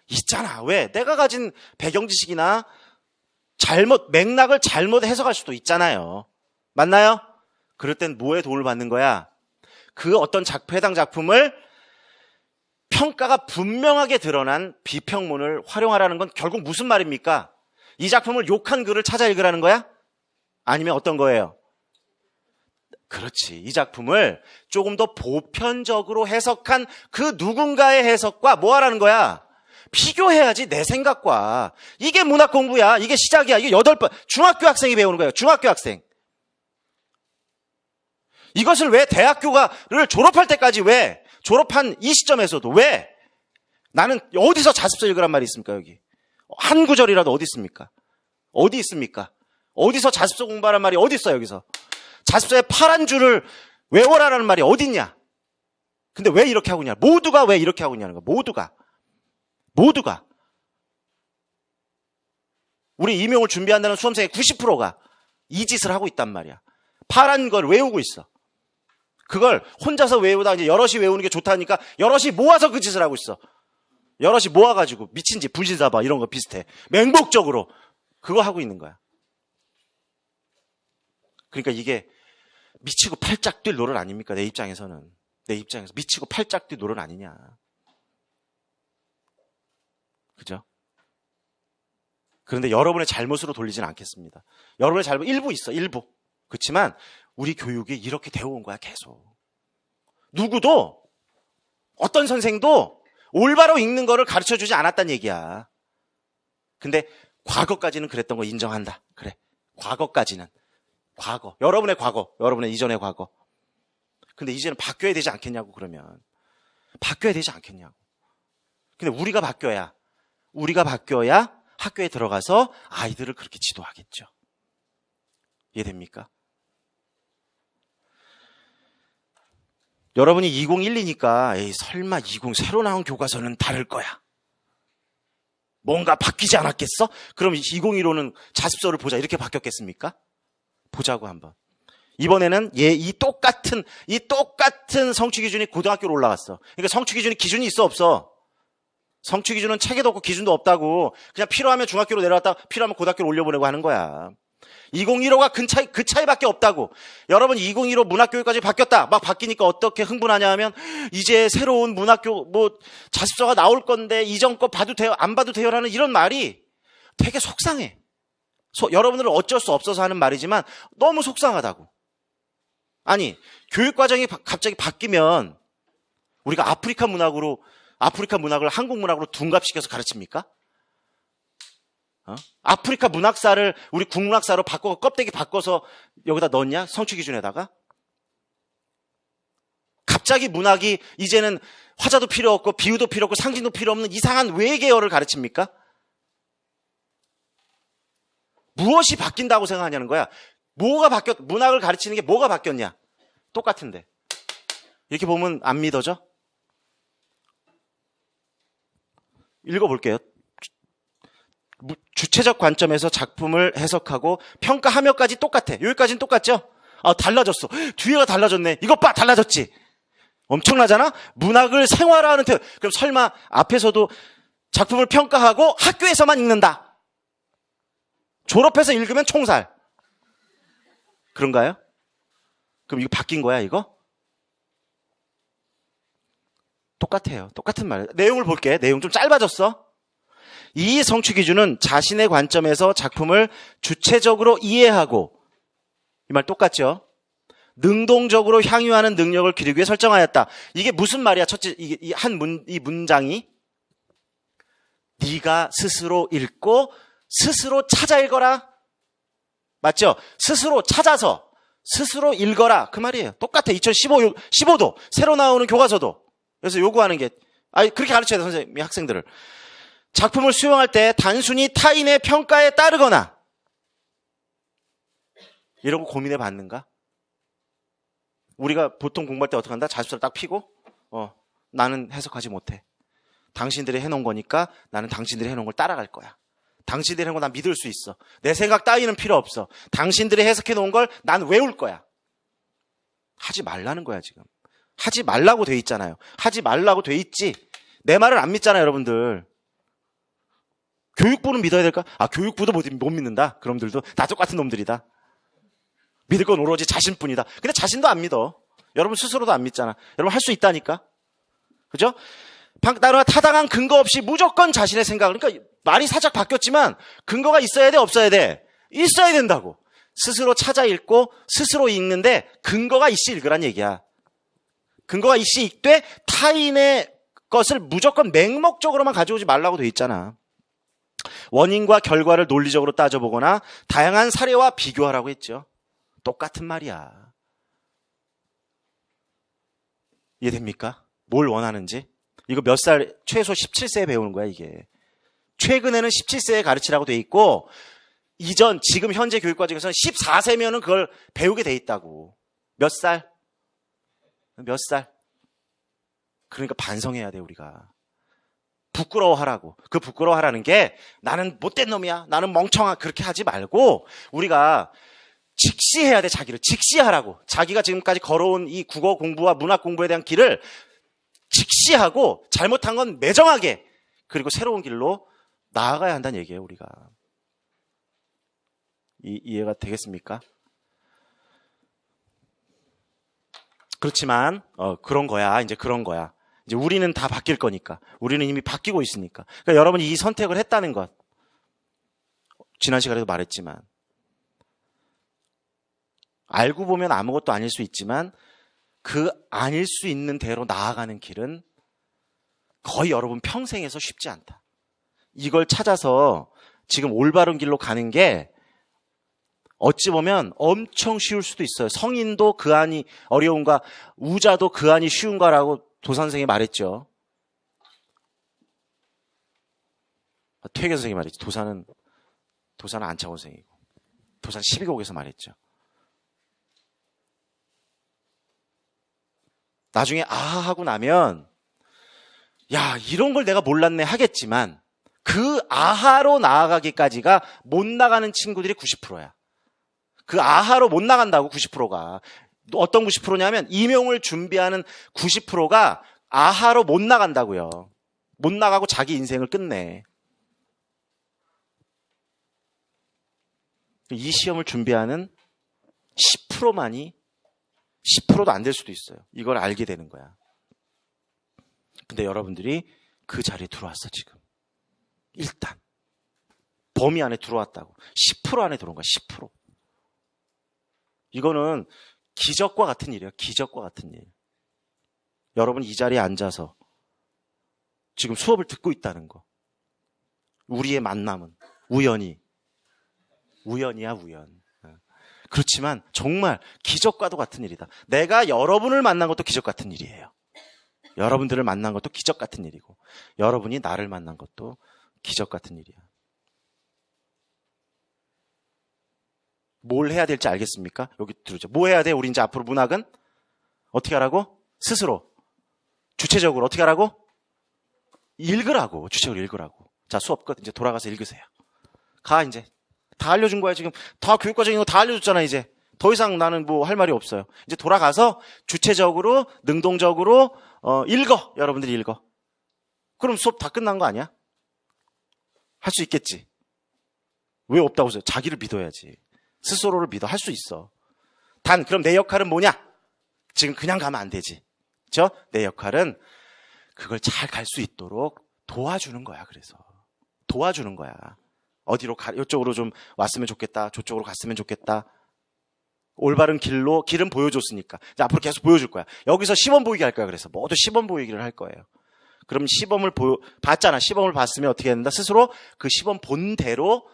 있잖아. 왜? 내가 가진 배경 지식이나 맥락을 잘못 해석할 수도 있잖아요. 맞나요? 그럴 땐 뭐에 도움을 받는 거야? 그 어떤 해당 작품을 평가가 분명하게 드러난 비평문을 활용하라는 건 결국 무슨 말입니까? 이 작품을 욕한 글을 찾아 읽으라는 거야? 아니면 어떤 거예요? 그렇지. 이 작품을 조금 더 보편적으로 해석한 그 누군가의 해석과 뭐 하라는 거야? 비교해야지, 내 생각과. 이게 문학 공부야. 이게 시작이야. 이게 8번. 중학교 학생이 배우는 거예요. 중학교 학생. 이것을 왜 대학교를 졸업할 때까지 왜? 졸업한 이 시점에서도 왜? 나는 어디서 자습서 읽으란 말이 있습니까, 여기? 한 구절이라도 어디 있습니까? 어디 있습니까? 어디서 자습서 공부하란 말이 어디 있어요, 여기서? 자습서의 파란 줄을 외워라라는 말이 어디 있냐? 근데 왜 이렇게 하고 있냐? 모두가 왜 이렇게 하고 있냐는 거야, 모두가. 우리 임용을 준비한다는 수험생의 90%가 이 짓을 하고 있단 말이야. 파란 걸 외우고 있어. 그걸 혼자서 외우다 이제 여럿이 외우는 게 좋다니까 여럿이 모아서 그 짓을 하고 있어. 여럿이 모아가지고 미친 짓, 분신사바 이런 거 비슷해. 맹목적으로 그거 하고 있는 거야. 그러니까 이게 미치고 팔짝 뛸 노릇 아닙니까? 내 입장에서 미치고 팔짝 뛸 노릇 아니냐. 그죠? 그런데 여러분의 잘못으로 돌리지는 않겠습니다. 여러분의 잘못 일부 있어, 일부. 그렇지만 우리 교육이 이렇게 되어 온 거야, 계속. 누구도, 어떤 선생도 올바로 읽는 거를 가르쳐주지 않았단 얘기야. 근데 과거까지는 그랬던 거 인정한다. 그래, 과거까지는. 여러분의 과거, 여러분의 이전의 과거. 근데 이제는 바뀌어야 되지 않겠냐고, 그러면. 바뀌어야 되지 않겠냐고. 근데 우리가 바뀌어야 학교에 들어가서 아이들을 그렇게 지도하겠죠. 이해됩니까? 여러분이 2012니까 에이 설마 20 새로 나온 교과서는 다를 거야. 뭔가 바뀌지 않았겠어? 그럼 2015는 자습서를 보자 이렇게 바뀌었겠습니까? 보자고 한번. 이번에는 이 똑같은 성취 기준이 고등학교로 올라갔어. 그러니까 성취 기준이 있어 없어? 성취 기준은 책에도 없고 기준도 없다고. 그냥 필요하면 중학교로 내려갔다가 필요하면 고등학교로 올려보내고 하는 거야. 2015가 그 차이밖에 없다고. 여러분 2015 문학교육까지 바뀌었다. 막 바뀌니까 어떻게 흥분하냐 하면 이제 새로운 문학교 자습서가 나올 건데 이전 거 봐도 돼요 안 봐도 돼요라는 이런 말이 되게 속상해. 여러분들은 어쩔 수 없어서 하는 말이지만 너무 속상하다고. 아니 교육과정이 갑자기 바뀌면 우리가 아프리카 문학을 한국 문학으로 둔갑시켜서 가르칩니까? 아프리카 문학사를 우리 국문학사로 바꿔서 껍데기 바꿔서 여기다 넣었냐? 성취 기준에다가? 갑자기 문학이 이제는 화자도 필요 없고 비유도 필요 없고 상징도 필요 없는 이상한 외계어를 가르칩니까? 무엇이 바뀐다고 생각하냐는 거야. 문학을 가르치는 게 뭐가 바뀌었냐? 똑같은데. 이렇게 보면 안 믿어져? 읽어볼게요. 주체적 관점에서 작품을 해석하고 평가하며까지 똑같아. 여기까지는 똑같죠? 달라졌어. 뒤에가 달라졌네. 이것 봐, 달라졌지. 엄청나잖아? 문학을 생활화하는 그럼 설마 앞에서도 작품을 평가하고 학교에서만 읽는다. 졸업해서 읽으면 총살. 그런가요? 그럼 이거 바뀐 거야, 이거? 똑같아요. 똑같은 말. 내용을 볼게. 내용 좀 짧아졌어. 이 성취 기준은 자신의 관점에서 작품을 주체적으로 이해하고, 이 말 똑같죠? 능동적으로 향유하는 능력을 기르기 위해 설정하였다. 이게 무슨 말이야? 첫째, 이 문장이 네가 스스로 읽고 스스로 찾아 읽어라. 맞죠? 스스로 찾아서 스스로 읽어라. 그 말이에요. 똑같아. 2015도 새로 나오는 교과서도. 그래서 요구하는 게 그렇게 가르쳐야 돼, 선생님이 학생들을. 작품을 수용할 때 단순히 타인의 평가에 따르거나 이런 거 고민해 봤는가? 우리가 보통 공부할 때 어떻게 한다? 자습서를 딱 펴고 나는 해석하지 못해. 당신들이 해놓은 거니까 나는 당신들이 해놓은 걸 따라갈 거야. 당신들이 해놓은 거 난 믿을 수 있어. 내 생각 따위는 필요 없어. 당신들이 해석해놓은 걸 난 외울 거야. 하지 말라는 거야, 지금. 하지 말라고 돼 있잖아요. 하지 말라고 돼 있지. 내 말을 안 믿잖아요, 여러분들. 교육부는 믿어야 될까? 교육부도 못 믿는다. 그놈들도 다 똑같은 놈들이다. 믿을 건 오로지 자신뿐이다. 근데 자신도 안 믿어. 여러분 스스로도 안 믿잖아. 여러분 할 수 있다니까. 그죠? 따라 타당한 근거 없이 무조건 자신의 생각을, 그러니까 말이 살짝 바뀌었지만 근거가 있어야 돼, 없어야 돼? 있어야 된다고. 스스로 찾아 읽고 스스로 읽는데 근거가 있이 읽으란 얘기야. 근거가 있이 읽되 타인의 것을 무조건 맹목적으로만 가져오지 말라고 돼 있잖아. 원인과 결과를 논리적으로 따져보거나 다양한 사례와 비교하라고 했죠. 똑같은 말이야. 이해됩니까? 뭘 원하는지? 이거 몇 살, 최소 17세에 배우는 거야, 이게. 최근에는 17세에 가르치라고 돼 있고, 지금 현재 교육과정에서는 14세면은 그걸 배우게 돼 있다고. 몇 살? 몇 살? 그러니까 반성해야 돼, 우리가. 부끄러워하라고. 그 부끄러워하라는 게 나는 못된 놈이야, 나는 멍청아, 그렇게 하지 말고 우리가 직시해야 돼. 자기를 직시하라고. 자기가 지금까지 걸어온 이 국어 공부와 문학 공부에 대한 길을 직시하고 잘못한 건 매정하게, 그리고 새로운 길로 나아가야 한다는 얘기예요, 우리가. 이해가 되겠습니까? 그렇지만 그런 거야. 이제 그런 거야. 이제 우리는 다 바뀔 거니까. 우리는 이미 바뀌고 있으니까. 그러니까 여러분이 이 선택을 했다는 것. 지난 시간에도 말했지만 알고 보면 아무것도 아닐 수 있지만 그 아닐 수 있는 대로 나아가는 길은 거의 여러분 평생에서 쉽지 않다. 이걸 찾아서 지금 올바른 길로 가는 게 어찌 보면 엄청 쉬울 수도 있어요. 성인도 그 안이 어려운가, 우자도 그 안이 쉬운가라고 도선생이 말했죠. 퇴계 선생이 말했죠. 도사는 안창호 선생이고, 도사는 12곡에서 말했죠. 나중에 하고 나면 야, 이런 걸 내가 몰랐네 하겠지만 그 아하로 나아가기까지가 못 나가는 친구들이 90%야. 그 아하로 못 나간다고. 90%가. 어떤 90%냐면 임용을 준비하는 90%가 아하로 못 나간다고요. 못 나가고 자기 인생을 끝내. 이 시험을 준비하는 10%만이 10%도 안 될 수도 있어요. 이걸 알게 되는 거야. 근데 여러분들이 그 자리에 들어왔어, 지금. 일단. 범위 안에 들어왔다고. 10% 안에 들어온 거야, 10%. 이거는 기적과 같은 일이에요. 기적과 같은 일. 여러분 이 자리에 앉아서 지금 수업을 듣고 있다는 거. 우리의 만남은 우연이야, 우연. 그렇지만 정말 기적과도 같은 일이다. 내가 여러분을 만난 것도 기적 같은 일이에요. 여러분들을 만난 것도 기적 같은 일이고, 여러분이 나를 만난 것도 기적 같은 일이야. 뭘 해야 될지 알겠습니까? 여기 들으죠. 뭐 해야 돼? 우리 이제 앞으로 문학은 어떻게 하라고? 스스로 주체적으로 어떻게 하라고? 읽으라고. 주체적으로 읽으라고. 자, 수업 끝. 이제 돌아가서 읽으세요. 가. 이제 다 알려준 거야. 지금 다 교육과정인 거 다 알려줬잖아. 이제 더 이상 나는 뭐 할 말이 없어요. 이제 돌아가서 주체적으로 능동적으로 읽어. 여러분들이 읽어. 그럼 수업 다 끝난 거 아니야? 할 수 있겠지. 왜 없다고 해서 자기를 믿어야지. 스스로를 믿어. 할 수 있어. 그럼 내 역할은 뭐냐? 지금 그냥 가면 안 되지. 그렇죠? 내 역할은 그걸 잘 갈 수 있도록 도와주는 거야. 그래서 도와주는 거야. 어디로 이쪽으로 좀 왔으면 좋겠다. 저쪽으로 갔으면 좋겠다. 올바른 길은 보여줬으니까 이제 앞으로 계속 보여줄 거야. 여기서 시범 보이기 할 거야. 그래서 모두 시범 보이기를 할 거예요. 그럼 시범을 봤잖아. 시범을 봤으면 어떻게 해야 된다? 스스로 그 시범 본 대로,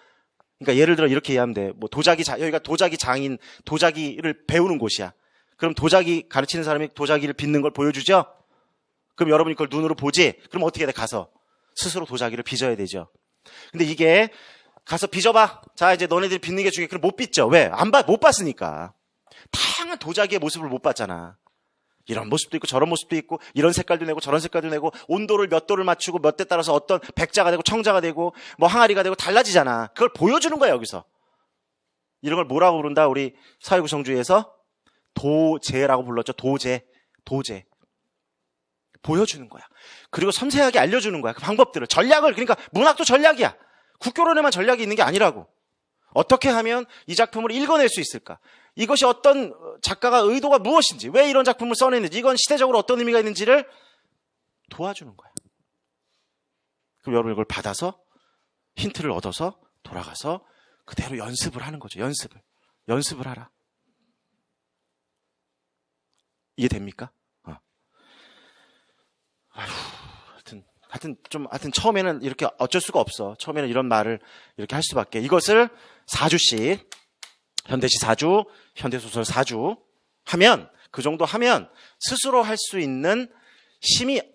그러니까 예를 들어 이렇게 이해하면 돼. 뭐 여기가 도자기 장인, 도자기를 배우는 곳이야. 그럼 도자기 가르치는 사람이 도자기를 빚는 걸 보여주죠? 그럼 여러분이 그걸 눈으로 보지? 그럼 어떻게 돼? 가서 스스로 도자기를 빚어야 되죠. 근데 이게 가서 빚어봐. 자, 이제 너네들이 빚는 게 중에 그럼 못 빚죠. 왜? 못 봤으니까. 다양한 도자기의 모습을 못 봤잖아. 이런 모습도 있고 저런 모습도 있고 이런 색깔도 내고 저런 색깔도 내고 온도를 몇 도를 맞추고 몇 대 따라서 어떤 백자가 되고 청자가 되고 뭐 항아리가 되고 달라지잖아. 그걸 보여주는 거야. 여기서. 이런 걸 뭐라고 부른다? 우리 사회구성주의에서 도제라고 불렀죠. 도제. 보여주는 거야. 그리고 섬세하게 알려주는 거야. 그 방법들을. 전략을. 그러니까 문학도 전략이야. 국교론에만 전략이 있는 게 아니라고. 어떻게 하면 이 작품을 읽어낼 수 있을까? 이것이 어떤 작가가 의도가 무엇인지, 왜 이런 작품을 써냈는지, 이건 시대적으로 어떤 의미가 있는지를 도와주는 거야. 그럼 여러분 이걸 받아서 힌트를 얻어서 돌아가서 그대로 연습을 하는 거죠. 연습을 하라. 이해됩니까? 하여튼 처음에는 이렇게 어쩔 수가 없어. 처음에는 이런 말을 이렇게 할 수밖에. 이것을 4주씩, 현대시 4주, 현대소설 4주 하면, 그 정도 하면 스스로 할 수 있는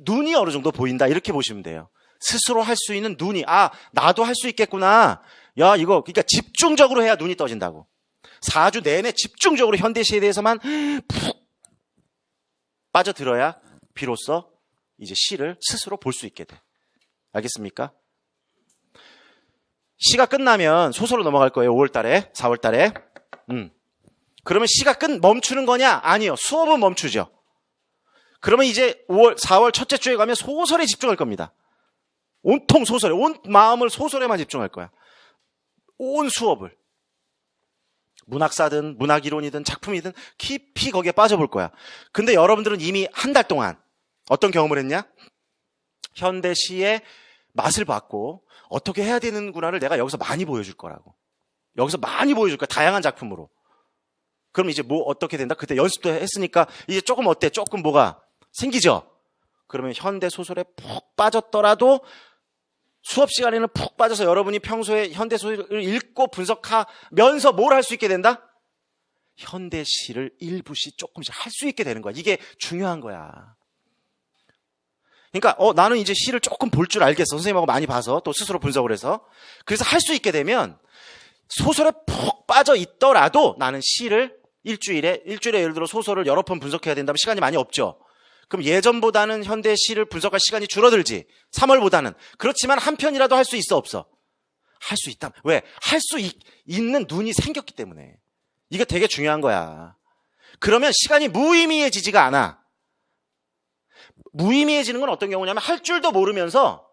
눈이 어느 정도 보인다. 이렇게 보시면 돼요. 스스로 할 수 있는 눈이, 나도 할 수 있겠구나. 야, 그러니까 집중적으로 해야 눈이 떠진다고. 4주 내내 집중적으로 현대시에 대해서만 푹 빠져들어야 비로소 이제 시를 스스로 볼 수 있게 돼. 알겠습니까? 시가 끝나면 소설로 넘어갈 거예요. 5월 달에, 4월 달에. 그러면 시가 멈추는 거냐? 아니요. 수업은 멈추죠. 그러면 이제 4월 첫째 주에 가면 소설에 집중할 겁니다. 온통 소설에, 온 마음을 소설에만 집중할 거야. 온 수업을. 문학사든, 문학이론이든, 작품이든 깊이 거기에 빠져볼 거야. 근데 여러분들은 이미 한 달 동안 어떤 경험을 했냐? 현대시의 맛을 봤고 어떻게 해야 되는구나를 내가 여기서 많이 보여줄 거라고. 여기서 많이 보여줄 거야. 다양한 작품으로. 그럼 이제 어떻게 된다? 그때 연습도 했으니까 이제 조금 어때? 조금 뭐가 생기죠? 그러면 현대소설에 푹 빠졌더라도 수업 시간에는 푹 빠져서 여러분이 평소에 현대소설을 읽고 분석하면서 뭘 할 수 있게 된다? 현대시를 일부씩 조금씩 할 수 있게 되는 거야. 이게 중요한 거야. 그러니까 나는 이제 시를 조금 볼 줄 알겠어. 선생님하고 많이 봐서 또 스스로 분석을 해서. 그래서 할 수 있게 되면 소설에 푹 빠져 있더라도 나는 시를 일주일에 예를 들어 소설을 여러 편 분석해야 된다면 시간이 많이 없죠. 그럼 예전보다는 현대 시를 분석할 시간이 줄어들지. 3월보다는. 그렇지만 한 편이라도 할 수 있어 없어? 할 수 있다. 왜? 할 수 있는 눈이 생겼기 때문에. 이게 되게 중요한 거야. 그러면 시간이 무의미해지지가 않아. 무의미해지는 건 어떤 경우냐면 할 줄도 모르면서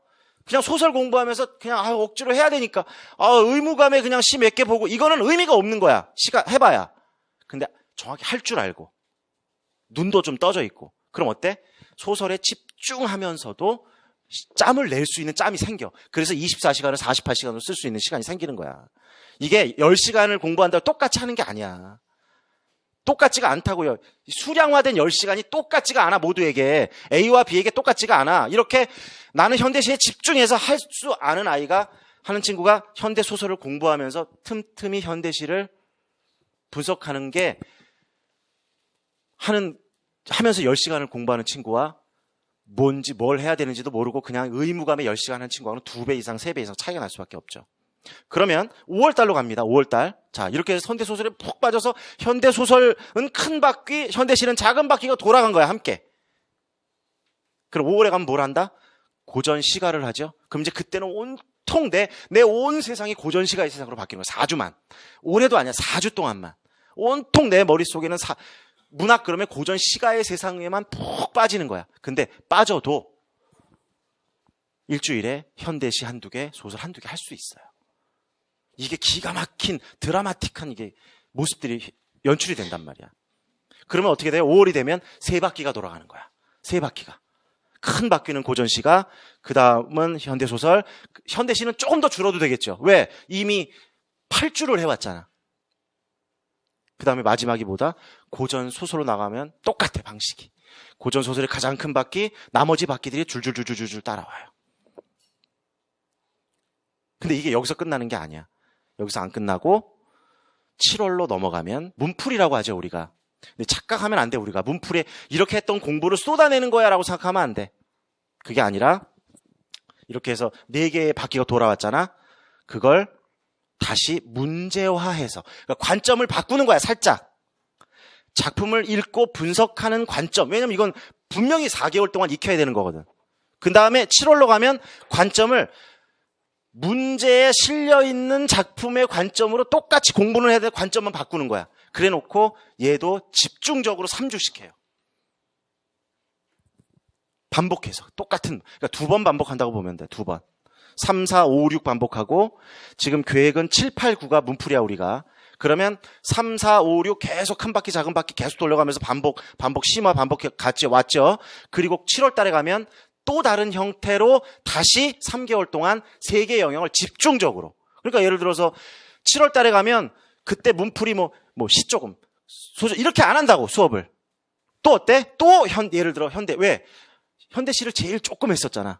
그냥 소설 공부하면서 그냥 억지로 해야 되니까 의무감에 그냥 시 몇 개 보고 이거는 의미가 없는 거야. 시가 해봐야. 근데 정확히 할 줄 알고 눈도 좀 떠져 있고 그럼 어때? 소설에 집중하면서도 짬을 낼 수 있는 짬이 생겨. 그래서 24시간을 48시간으로 쓸 수 있는 시간이 생기는 거야. 이게 10시간을 공부한다고 똑같이 하는 게 아니야. 똑같지가 않다고요. 수량화된 10시간이 똑같지가 않아. 모두에게. A와 B에게 똑같지가 않아. 이렇게 나는 현대시에 집중해서 할 수 아는 하는 친구가 현대소설을 공부하면서 틈틈이 현대시를 분석하는 게 하면서 10시간을 공부하는 친구와 뭘 해야 되는지도 모르고 그냥 의무감에 10시간 하는 친구하고는 2배 이상, 3배 이상 차이가 날 수밖에 없죠. 그러면 5월달로 갑니다. 5월달. 자, 이렇게 해서 현대소설에 푹 빠져서 현대소설은 큰 바퀴, 현대시는 작은 바퀴가 돌아간 거야, 함께. 그럼 5월에 가면 뭘 한다? 고전시가를 하죠. 그럼 이제 그때는 온통 내 온 세상이 고전시가의 세상으로 바뀌는 거야. 4주만. 올해도 아니야. 4주 동안만. 온통 내 머릿속에는 문학 그러면 고전시가의 세상에만 푹 빠지는 거야. 근데 빠져도 일주일에 현대시 한두 개, 소설 한두 개 할 수 있어요. 이게 기가 막힌 드라마틱한 이게 모습들이 연출이 된단 말이야. 그러면 어떻게 돼요? 5월이 되면 세 바퀴가 돌아가는 거야. 세 바퀴가. 큰 바퀴는 고전시가, 그 다음은 현대소설. 현대시는 조금 더 줄어도 되겠죠. 왜? 이미 8주를 해왔잖아. 그 다음에 마지막이 뭐다? 고전소설로 나가면 똑같아, 방식이. 고전소설의 가장 큰 바퀴, 나머지 바퀴들이 줄줄줄줄줄 따라와요. 근데 이게 여기서 끝나는 게 아니야. 여기서 안 끝나고 7월로 넘어가면 문풀이라고 하죠, 우리가. 근데 착각하면 안 돼, 우리가. 문풀에 이렇게 했던 공부를 쏟아내는 거야 라고 생각하면 안 돼. 그게 아니라 이렇게 해서 4개의 바퀴가 돌아왔잖아. 그걸 다시 문제화해서, 그러니까 관점을 바꾸는 거야, 살짝. 작품을 읽고 분석하는 관점. 왜냐면 이건 분명히 4개월 동안 익혀야 되는 거거든. 그 다음에 7월로 가면 관점을 문제에 실려있는 작품의 관점으로 똑같이 공부를 해야 돼. 관점만 바꾸는 거야. 그래 놓고 얘도 집중적으로 3주씩 해요. 반복해서. 똑같은, 그러니까 2번 반복한다고 보면 돼. 2번. 3, 4, 5, 6 반복하고, 지금 계획은 7, 8, 9가 문풀이야, 우리가. 그러면 3, 4, 5, 6 계속 큰 바퀴, 작은 바퀴 계속 돌려가면서 반복, 심화, 반복 같이 왔죠. 그리고 7월 달에 가면 또 다른 형태로 다시 3개월 동안 3개의 영역을 집중적으로. 그러니까 예를 들어서 7월 달에 가면 그때 문풀이 시 조금, 소설, 이렇게 안 한다고, 수업을. 또 어때? 또 예를 들어 현대, 왜? 현대시를 제일 조금 했었잖아.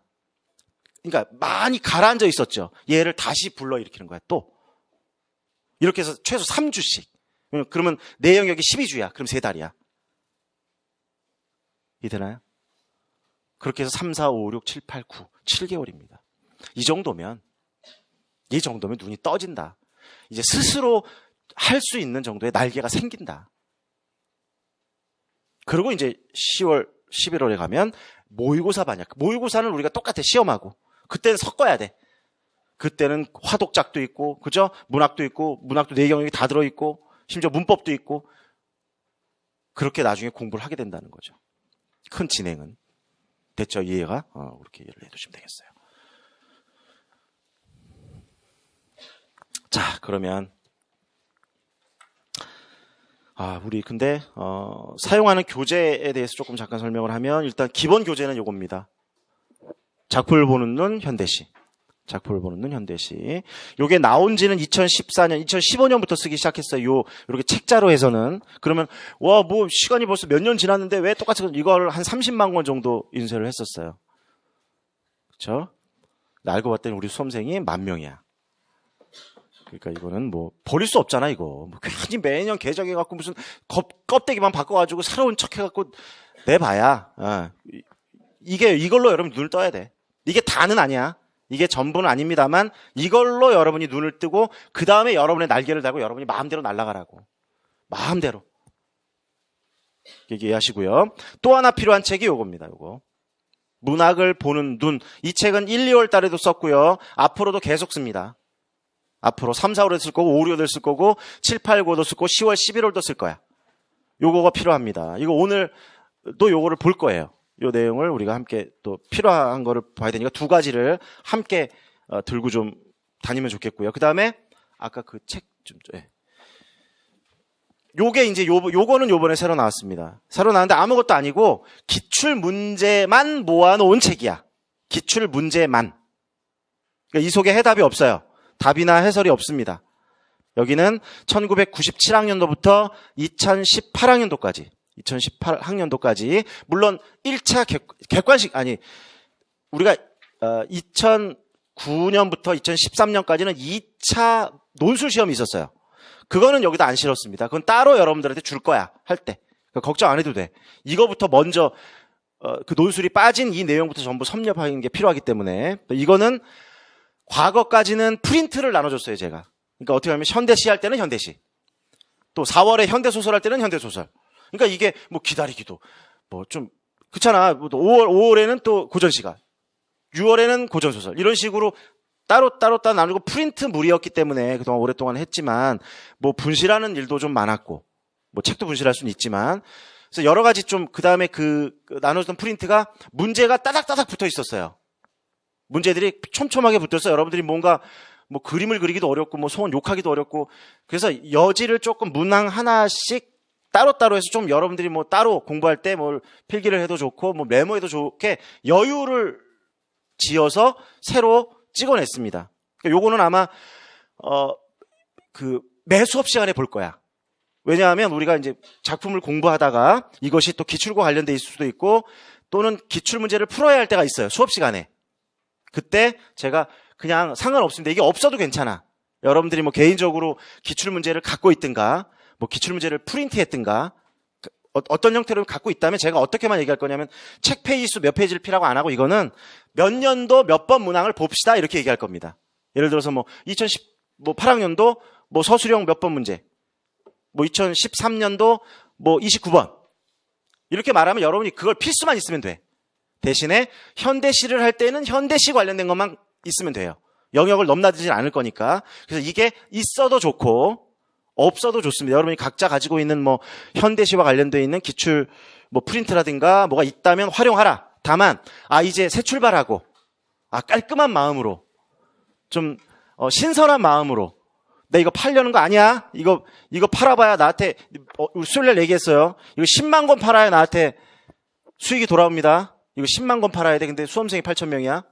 그러니까 많이 가라앉아 있었죠. 얘를 다시 불러일으키는 거야, 또. 이렇게 해서 최소 3주씩. 그러면 내 영역이 12주야. 그럼 3달이야. 이해되나요? 그렇게 해서 3, 4, 5, 6, 7, 8, 9. 7개월입니다. 이 정도면 눈이 떠진다. 이제 스스로 할 수 있는 정도의 날개가 생긴다. 그리고 이제 10월, 11월에 가면 모의고사 반이야. 모의고사는 우리가 똑같아, 시험하고. 그때는 섞어야 돼. 그때는 화독작도 있고, 그죠? 문학도 있고, 문학도 4영역이 다 들어있고, 심지어 문법도 있고, 그렇게 나중에 공부를 하게 된다는 거죠. 큰 진행은. 됐죠? 이해가? 그렇게 이해를 해두시면 되겠어요. 자, 그러면, 우리 근데, 사용하는 교재에 대해서 조금 잠깐 설명을 하면, 일단 기본 교재는 요겁니다. 작품을 보는 눈, 현대시. 작품을 보는 눈, 현대시. 요게 나온 지는 2014년, 2015년부터 쓰기 시작했어요. 이렇게 책자로 해서는. 그러면, 시간이 벌써 몇 년 지났는데 왜 똑같이, 이걸 한 30만 권 정도 인쇄를 했었어요. 그쵸? 알고 봤더니 우리 수험생이 10,000명이야. 그러니까 이거는 버릴 수 없잖아, 이거. 괜히 매년 개정해갖고 무슨 껍데기만 바꿔가지고 새로운 척 해갖고 내봐야, 이걸로 여러분 눈을 떠야 돼. 이게 다는 아니야. 이게 전부는 아닙니다만 이걸로 여러분이 눈을 뜨고 그 다음에 여러분의 날개를 달고 여러분이 마음대로 날아가라고. 마음대로. 얘기하시고요. 또 하나 필요한 책이 요겁니다. 요거. 문학을 보는 눈. 이 책은 1, 2월 달에도 썼고요. 앞으로도 계속 씁니다. 앞으로 3, 4월에도 쓸 거고 5, 6월에도 쓸 거고 7, 8, 9월도 쓸 거고 10월, 11월도 쓸 거야. 요거가 필요합니다. 이거 오늘 또 요거를 볼 거예요. 요 내용을 우리가 함께 또 필요한 거를 봐야 되니까 2가지를 함께 들고 좀 다니면 좋겠고요. 그 다음에 아까 그 책 좀, 요게 이제 요거는 요번에 새로 나왔습니다. 새로 나왔는데 아무것도 아니고 기출 문제만 모아놓은 책이야. 기출 문제만. 그러니까 이 속에 해답이 없어요. 답이나 해설이 없습니다. 여기는 1997학년도부터 2018학년도까지. 2018학년도까지 물론 1차 객관식 우리가 2009년부터 2013년까지는 2차 논술 시험이 있었어요. 그거는 여기다 안 실었습니다. 그건 따로 여러분들한테 줄 거야, 할 때. 그러니까 걱정 안 해도 돼. 이거부터 먼저 그 논술이 빠진 이 내용부터 전부 섭렵하는 게 필요하기 때문에 이거는 과거까지는 프린트를 나눠줬어요, 제가. 그러니까 어떻게 하면 현대시 할 때는 현대시, 또 4월에 현대소설 할 때는 현대소설. 그러니까 이게 기다리기도 좀 그렇잖아. 5월에는 또 고전시가, 6월에는 고전소설, 이런 식으로 따로 나누고 프린트물이었기 때문에 그동안 오랫동안 했지만 분실하는 일도 좀 많았고 책도 분실할 수는 있지만, 그래서 여러 가지 좀 그다음에 나눠줬던 프린트가 문제가 따닥따닥 붙어 있었어요. 문제들이 촘촘하게 붙어서 여러분들이 뭔가 뭐 그림을 그리기도 어렵고 뭐 소원 욕하기도 어렵고 그래서 여지를 조금 문항 하나씩 따로따로 해서 좀 여러분들이 뭐 따로 공부할 때 뭘 필기를 해도 좋고 뭐 메모해도 좋게 여유를 지어서 새로 찍어냈습니다. 그러니까 요거는 아마 매 수업 시간에 볼 거야. 왜냐하면 우리가 이제 작품을 공부하다가 이것이 또 기출과 관련돼 있을 수도 있고 또는 기출 문제를 풀어야 할 때가 있어요. 수업 시간에. 그때 제가 그냥 상관없습니다. 이게 없어도 괜찮아. 여러분들이 뭐 개인적으로 기출 문제를 갖고 있든가 뭐 기출 문제를 프린트했든가 어떤 형태로 갖고 있다면 제가 어떻게만 얘기할 거냐면 책 페이지 수 몇 페이지를 피라고 안 하고 이거는 몇 년도 몇 번 문항을 봅시다 이렇게 얘기할 겁니다. 예를 들어서 뭐 8학년도 뭐 서술형 몇 번 문제 뭐 2013년도 뭐 29번 이렇게 말하면 여러분이 그걸 필수만 있으면 돼. 대신에 현대시를 할 때는 현대시 관련된 것만 있으면 돼요. 영역을 넘나들지 않을 거니까. 그래서 이게 있어도 좋고 없어도 좋습니다. 여러분이 각자 가지고 있는 뭐 현대시와 관련되어 있는 기출 뭐 프린트라든가 뭐가 있다면 활용하라. 다만 이제 새 출발하고 깔끔한 마음으로 좀 신선한 마음으로 나 이거 팔려는 거 아니야? 이거 팔아봐야 나한테 우리 수요일날 얘기했어요. 이거 10만 권 팔아야 나한테 수익이 돌아옵니다. 이거 10만 권 팔아야 돼. 근데 수험생이 8,000명이야.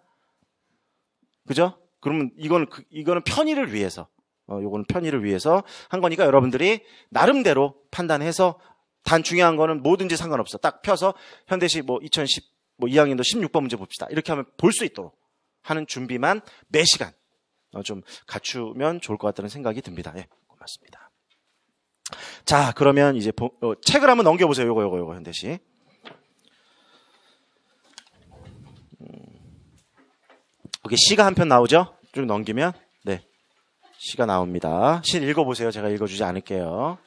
그죠? 그러면 이거는 편의를 위해서 요거는 편의를 위해서 한 거니까 여러분들이 나름대로 판단해서 단 중요한 거는 뭐든지 상관없어. 딱 펴서 현대시 뭐 2010 뭐 2학년도 16번 문제 봅시다. 이렇게 하면 볼 수 있도록 하는 준비만 매 시간 좀 갖추면 좋을 것 같다는 생각이 듭니다. 예, 고맙습니다. 자, 그러면 이제 책을 한번 넘겨보세요. 요거 현대시. 여기 시가 한 편 나오죠? 쭉 넘기면 네, 시가 나옵니다. 시 읽어보세요. 제가 읽어주지 않을게요.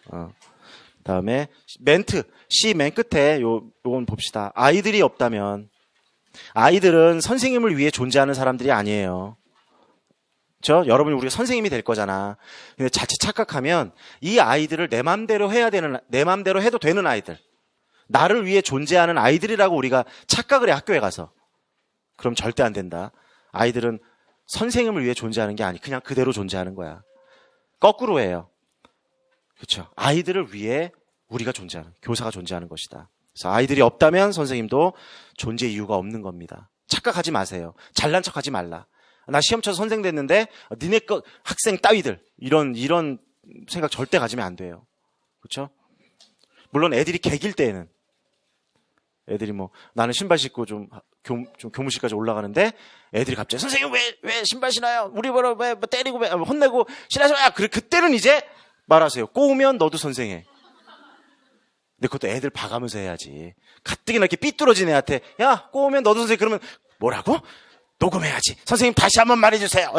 다음에 멘트, 시 맨 끝에 요건 봅시다. 아이들이 없다면 아이들은 선생님을 위해 존재하는 사람들이 아니에요. 그렇죠? 여러분이 우리가 선생님이 될 거잖아. 근데 자칫 착각하면 이 아이들을 내 맘대로 내 맘대로 해도 되는 아이들, 나를 위해 존재하는 아이들이라고 우리가 착각을 해 학교에 가서. 그럼 절대 안 된다. 아이들은 선생님을 위해 존재하는 게 아니 그냥 그대로 존재하는 거야. 거꾸로 해요. 그렇죠? 아이들을 위해 우리가 존재하는, 교사가 존재하는 것이다. 그래서 아이들이 없다면 선생님도 존재 이유가 없는 겁니다. 착각하지 마세요. 잘난 척하지 말라. 나 시험 쳐서 선생 됐는데 니네 학생 따위들 이런 생각 절대 가지면 안 돼요. 그렇죠? 물론 애들이 개길 때에는 애들이 뭐 나는 신발 신고 좀 교무실까지 올라가는데 애들이 갑자기 선생님 왜 신발 신어요? 우리 왜 때리고 왜 혼내고 신하지 마. 그때는 이제 말하세요. 꼬우면 너도 선생해. 근데 그것도 애들 봐가면서 해야지. 가뜩이나 이렇게 삐뚤어진 애한테 야 꼬우면 너도 선생해. 그러면 뭐라고? 녹음해야지. 선생님 다시 한번 말해주세요.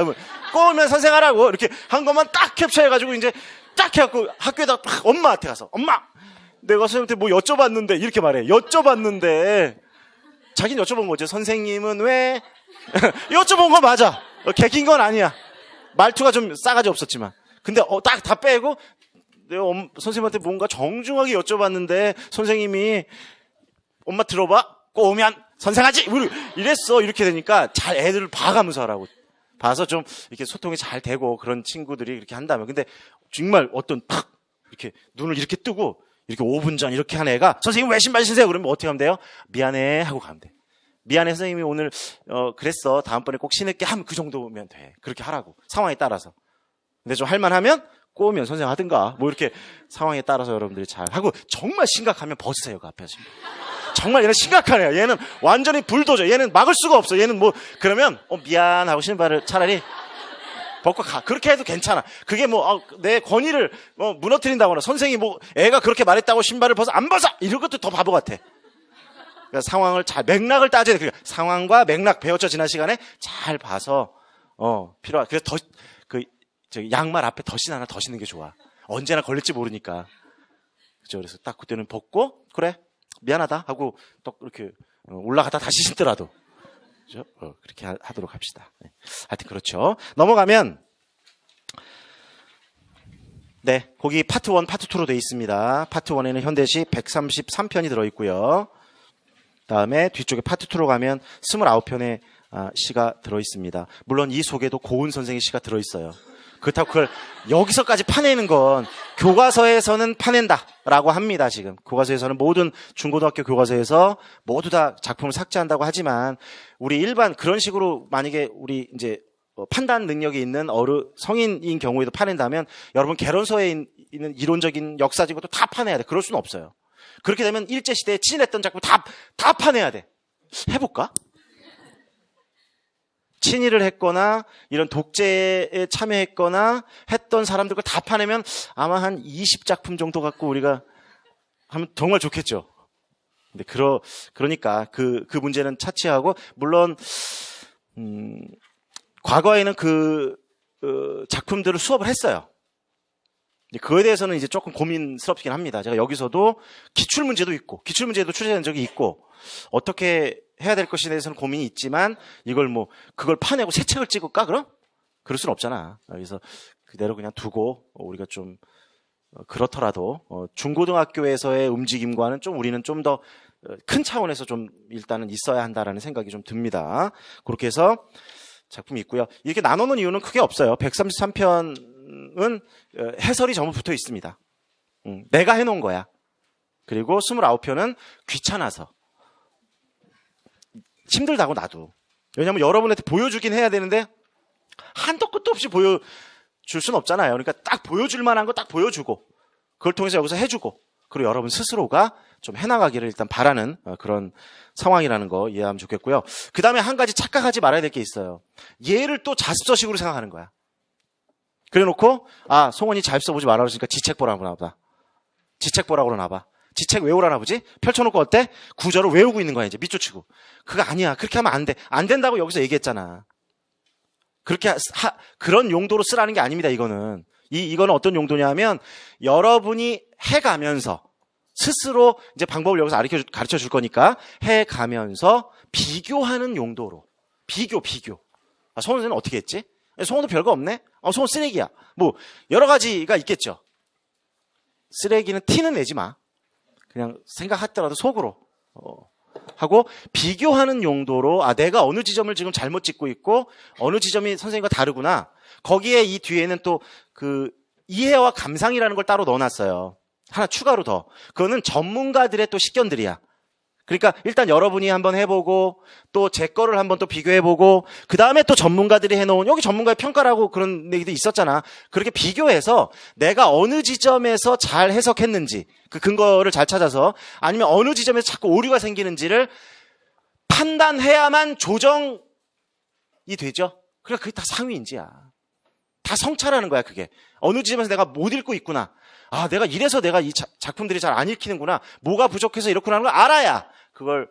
꼬우면 선생하라고 이렇게 한 것만 딱 캡처해가지고 이제 딱 해갖고 학교에다 딱 엄마한테 가서 엄마 내가 선생님한테 뭐 여쭤봤는데 이렇게 말해. 여쭤봤는데 자기는 여쭤본 거죠. 선생님은 왜? 여쭤본 거 맞아. 개긴 건 아니야. 말투가 좀 싸가지 없었지만. 근데 딱 다 빼고 내가 선생님한테 뭔가 정중하게 여쭤봤는데 선생님이 엄마 들어봐. 꼬우면 선생하지. 이랬어. 이렇게 되니까 잘 애들을 봐가면서 하라고. 봐서 좀 이렇게 소통이 잘 되고 그런 친구들이 이렇게 한다면. 근데 정말 어떤 탁 이렇게 눈을 이렇게 뜨고 이렇게 5분 전 이렇게 한 애가 선생님 왜 신발 신세요? 그러면 어떻게 하면 돼요? 미안해 하고 가면 돼. 미안해 선생님이 오늘 그랬어. 다음번에 꼭 신을게 하면 그 정도면 돼. 그렇게 하라고. 상황에 따라서. 근데 좀 할만하면 꼬우면 선생 하든가 뭐 이렇게 상황에 따라서 여러분들이 잘 하고 정말 심각하면 벗으세요. 그 앞에서. 정말 얘는 심각하네요. 얘는 완전히 불도저. 얘는 막을 수가 없어. 얘는 뭐 그러면 미안하고 신발을 차라리 벗고 가. 그렇게 해도 괜찮아. 그게 뭐 내 권위를 무너뜨린다거나 선생이 뭐 애가 그렇게 말했다고 신발을 벗어 안 벗어 이런 것도 더 바보 같아. 그러니까 상황을 잘 맥락을 따져야 돼. 그러니까 상황과 맥락 배웠죠 지난 시간에 잘 봐서 필요하. 그래서 양말 앞에 덧신 하나 더 신는 게 좋아. 언제나 걸릴지 모르니까. 그죠? 그래서 딱 그때는 벗고 그래 미안하다 하고 또 이렇게 올라가다 다시 신더라도. 그죠? 그렇게 하도록 합시다. 네. 하여튼 그렇죠. 넘어가면 네, 거기 파트 1, 파트 2로 되어 있습니다. 파트 1에는 현대시 133편이 들어있고요. 다음에 뒤쪽에 파트 2로 가면 29편의 시가 들어있습니다. 물론 이 속에도 고은 선생의 시가 들어있어요. 그렇다고 그걸 여기서까지 파내는 건 교과서에서는 파낸다라고 합니다. 지금 교과서에서는 모든 중고등학교 교과서에서 모두 다 작품을 삭제한다고 하지만 우리 일반 그런 식으로 만약에 우리 이제 판단 능력이 있는 성인인 경우에도 파낸다면 여러분 개론서에 있는 이론적인 역사적인 것도 다 파내야 돼. 그럴 수는 없어요. 그렇게 되면 일제시대에 친일했던 작품 다 파내야 돼. 해볼까? 친일을 했거나 이런 독재에 참여했거나 했던 사람들 걸 다 파내면 아마 한 20작품 정도 갖고 우리가 하면 정말 좋겠죠. 근데 그러니까 그 문제는 차치하고 물론 과거에는 그 작품들을 수업을 했어요. 그거에 대해서는 이제 조금 고민스럽긴 합니다. 제가 여기서도 기출문제도 있고 기출문제도 출제된 적이 있고 어떻게 해야 될 것에 대해서는 고민이 있지만 이걸 그걸 파내고 새 책을 찍을까 그럼? 그럴 순 없잖아. 그래서 그대로 그냥 두고 우리가 좀 그렇더라도 중고등학교에서의 움직임과는 좀 우리는 좀 더 큰 차원에서 좀 일단은 있어야 한다라는 생각이 좀 듭니다. 그렇게 해서 작품이 있고요. 이렇게 나누는 이유는 크게 없어요. 133편은 해설이 전부 붙어 있습니다. 내가 해놓은 거야. 그리고 29편은 귀찮아서. 힘들다고 나도. 왜냐면 여러분한테 보여주긴 해야 되는데 한도 끝도 없이 보여줄 순 없잖아요. 그러니까 딱 보여줄 만한 거 딱 보여주고 그걸 통해서 여기서 해주고 그리고 여러분 스스로가 좀 해나가기를 일단 바라는 그런 상황이라는 거 이해하면 좋겠고요. 그 다음에 한 가지 착각하지 말아야 될 게 있어요. 얘를 또 자습서식으로 생각하는 거야. 그래놓고 송원이 자습서 보지 말라고 했으니까 지책 보라고 나보다. 지책 보라고 그러나 봐. 지책 외우라나 보지? 펼쳐놓고 어때? 구절을 외우고 있는 거야 이제 밑줄 치고. 그거 아니야. 그렇게 하면 안 돼. 안 된다고 여기서 얘기했잖아. 그런 용도로 쓰라는 게 아닙니다. 이거는 어떤 용도냐면 여러분이 해가면서 스스로 이제 방법을 여기서 가르쳐 줄 거니까 해가면서 비교하는 용도로. 비교. 송원 선생님 어떻게 했지? 송원도 별거 없네? 송원 쓰레기야. 여러 가지가 있겠죠. 쓰레기는 티는 내지 마. 그냥 생각하더라도 속으로 하고 비교하는 용도로 내가 어느 지점을 지금 잘못 짚고 있고 어느 지점이 선생님과 다르구나. 거기에 이 뒤에는 또 그 이해와 감상이라는 걸 따로 넣어놨어요. 하나 추가로 더. 그거는 전문가들의 또 식견들이야. 그러니까 일단 여러분이 한번 해보고 또 제 거를 한번 또 비교해보고 그 다음에 또 전문가들이 해놓은 여기 전문가의 평가라고 그런 얘기도 있었잖아. 그렇게 비교해서 내가 어느 지점에서 잘 해석했는지 그 근거를 잘 찾아서 아니면 어느 지점에서 자꾸 오류가 생기는지를 판단해야만 조정이 되죠. 그러니까 그게 다 상위인지야. 다 성찰하는 거야 그게. 어느 지점에서 내가 못 읽고 있구나. 내가 이래서 내가 이 작품들이 잘 안 읽히는구나. 뭐가 부족해서 이렇구나 하는 걸 알아야 그걸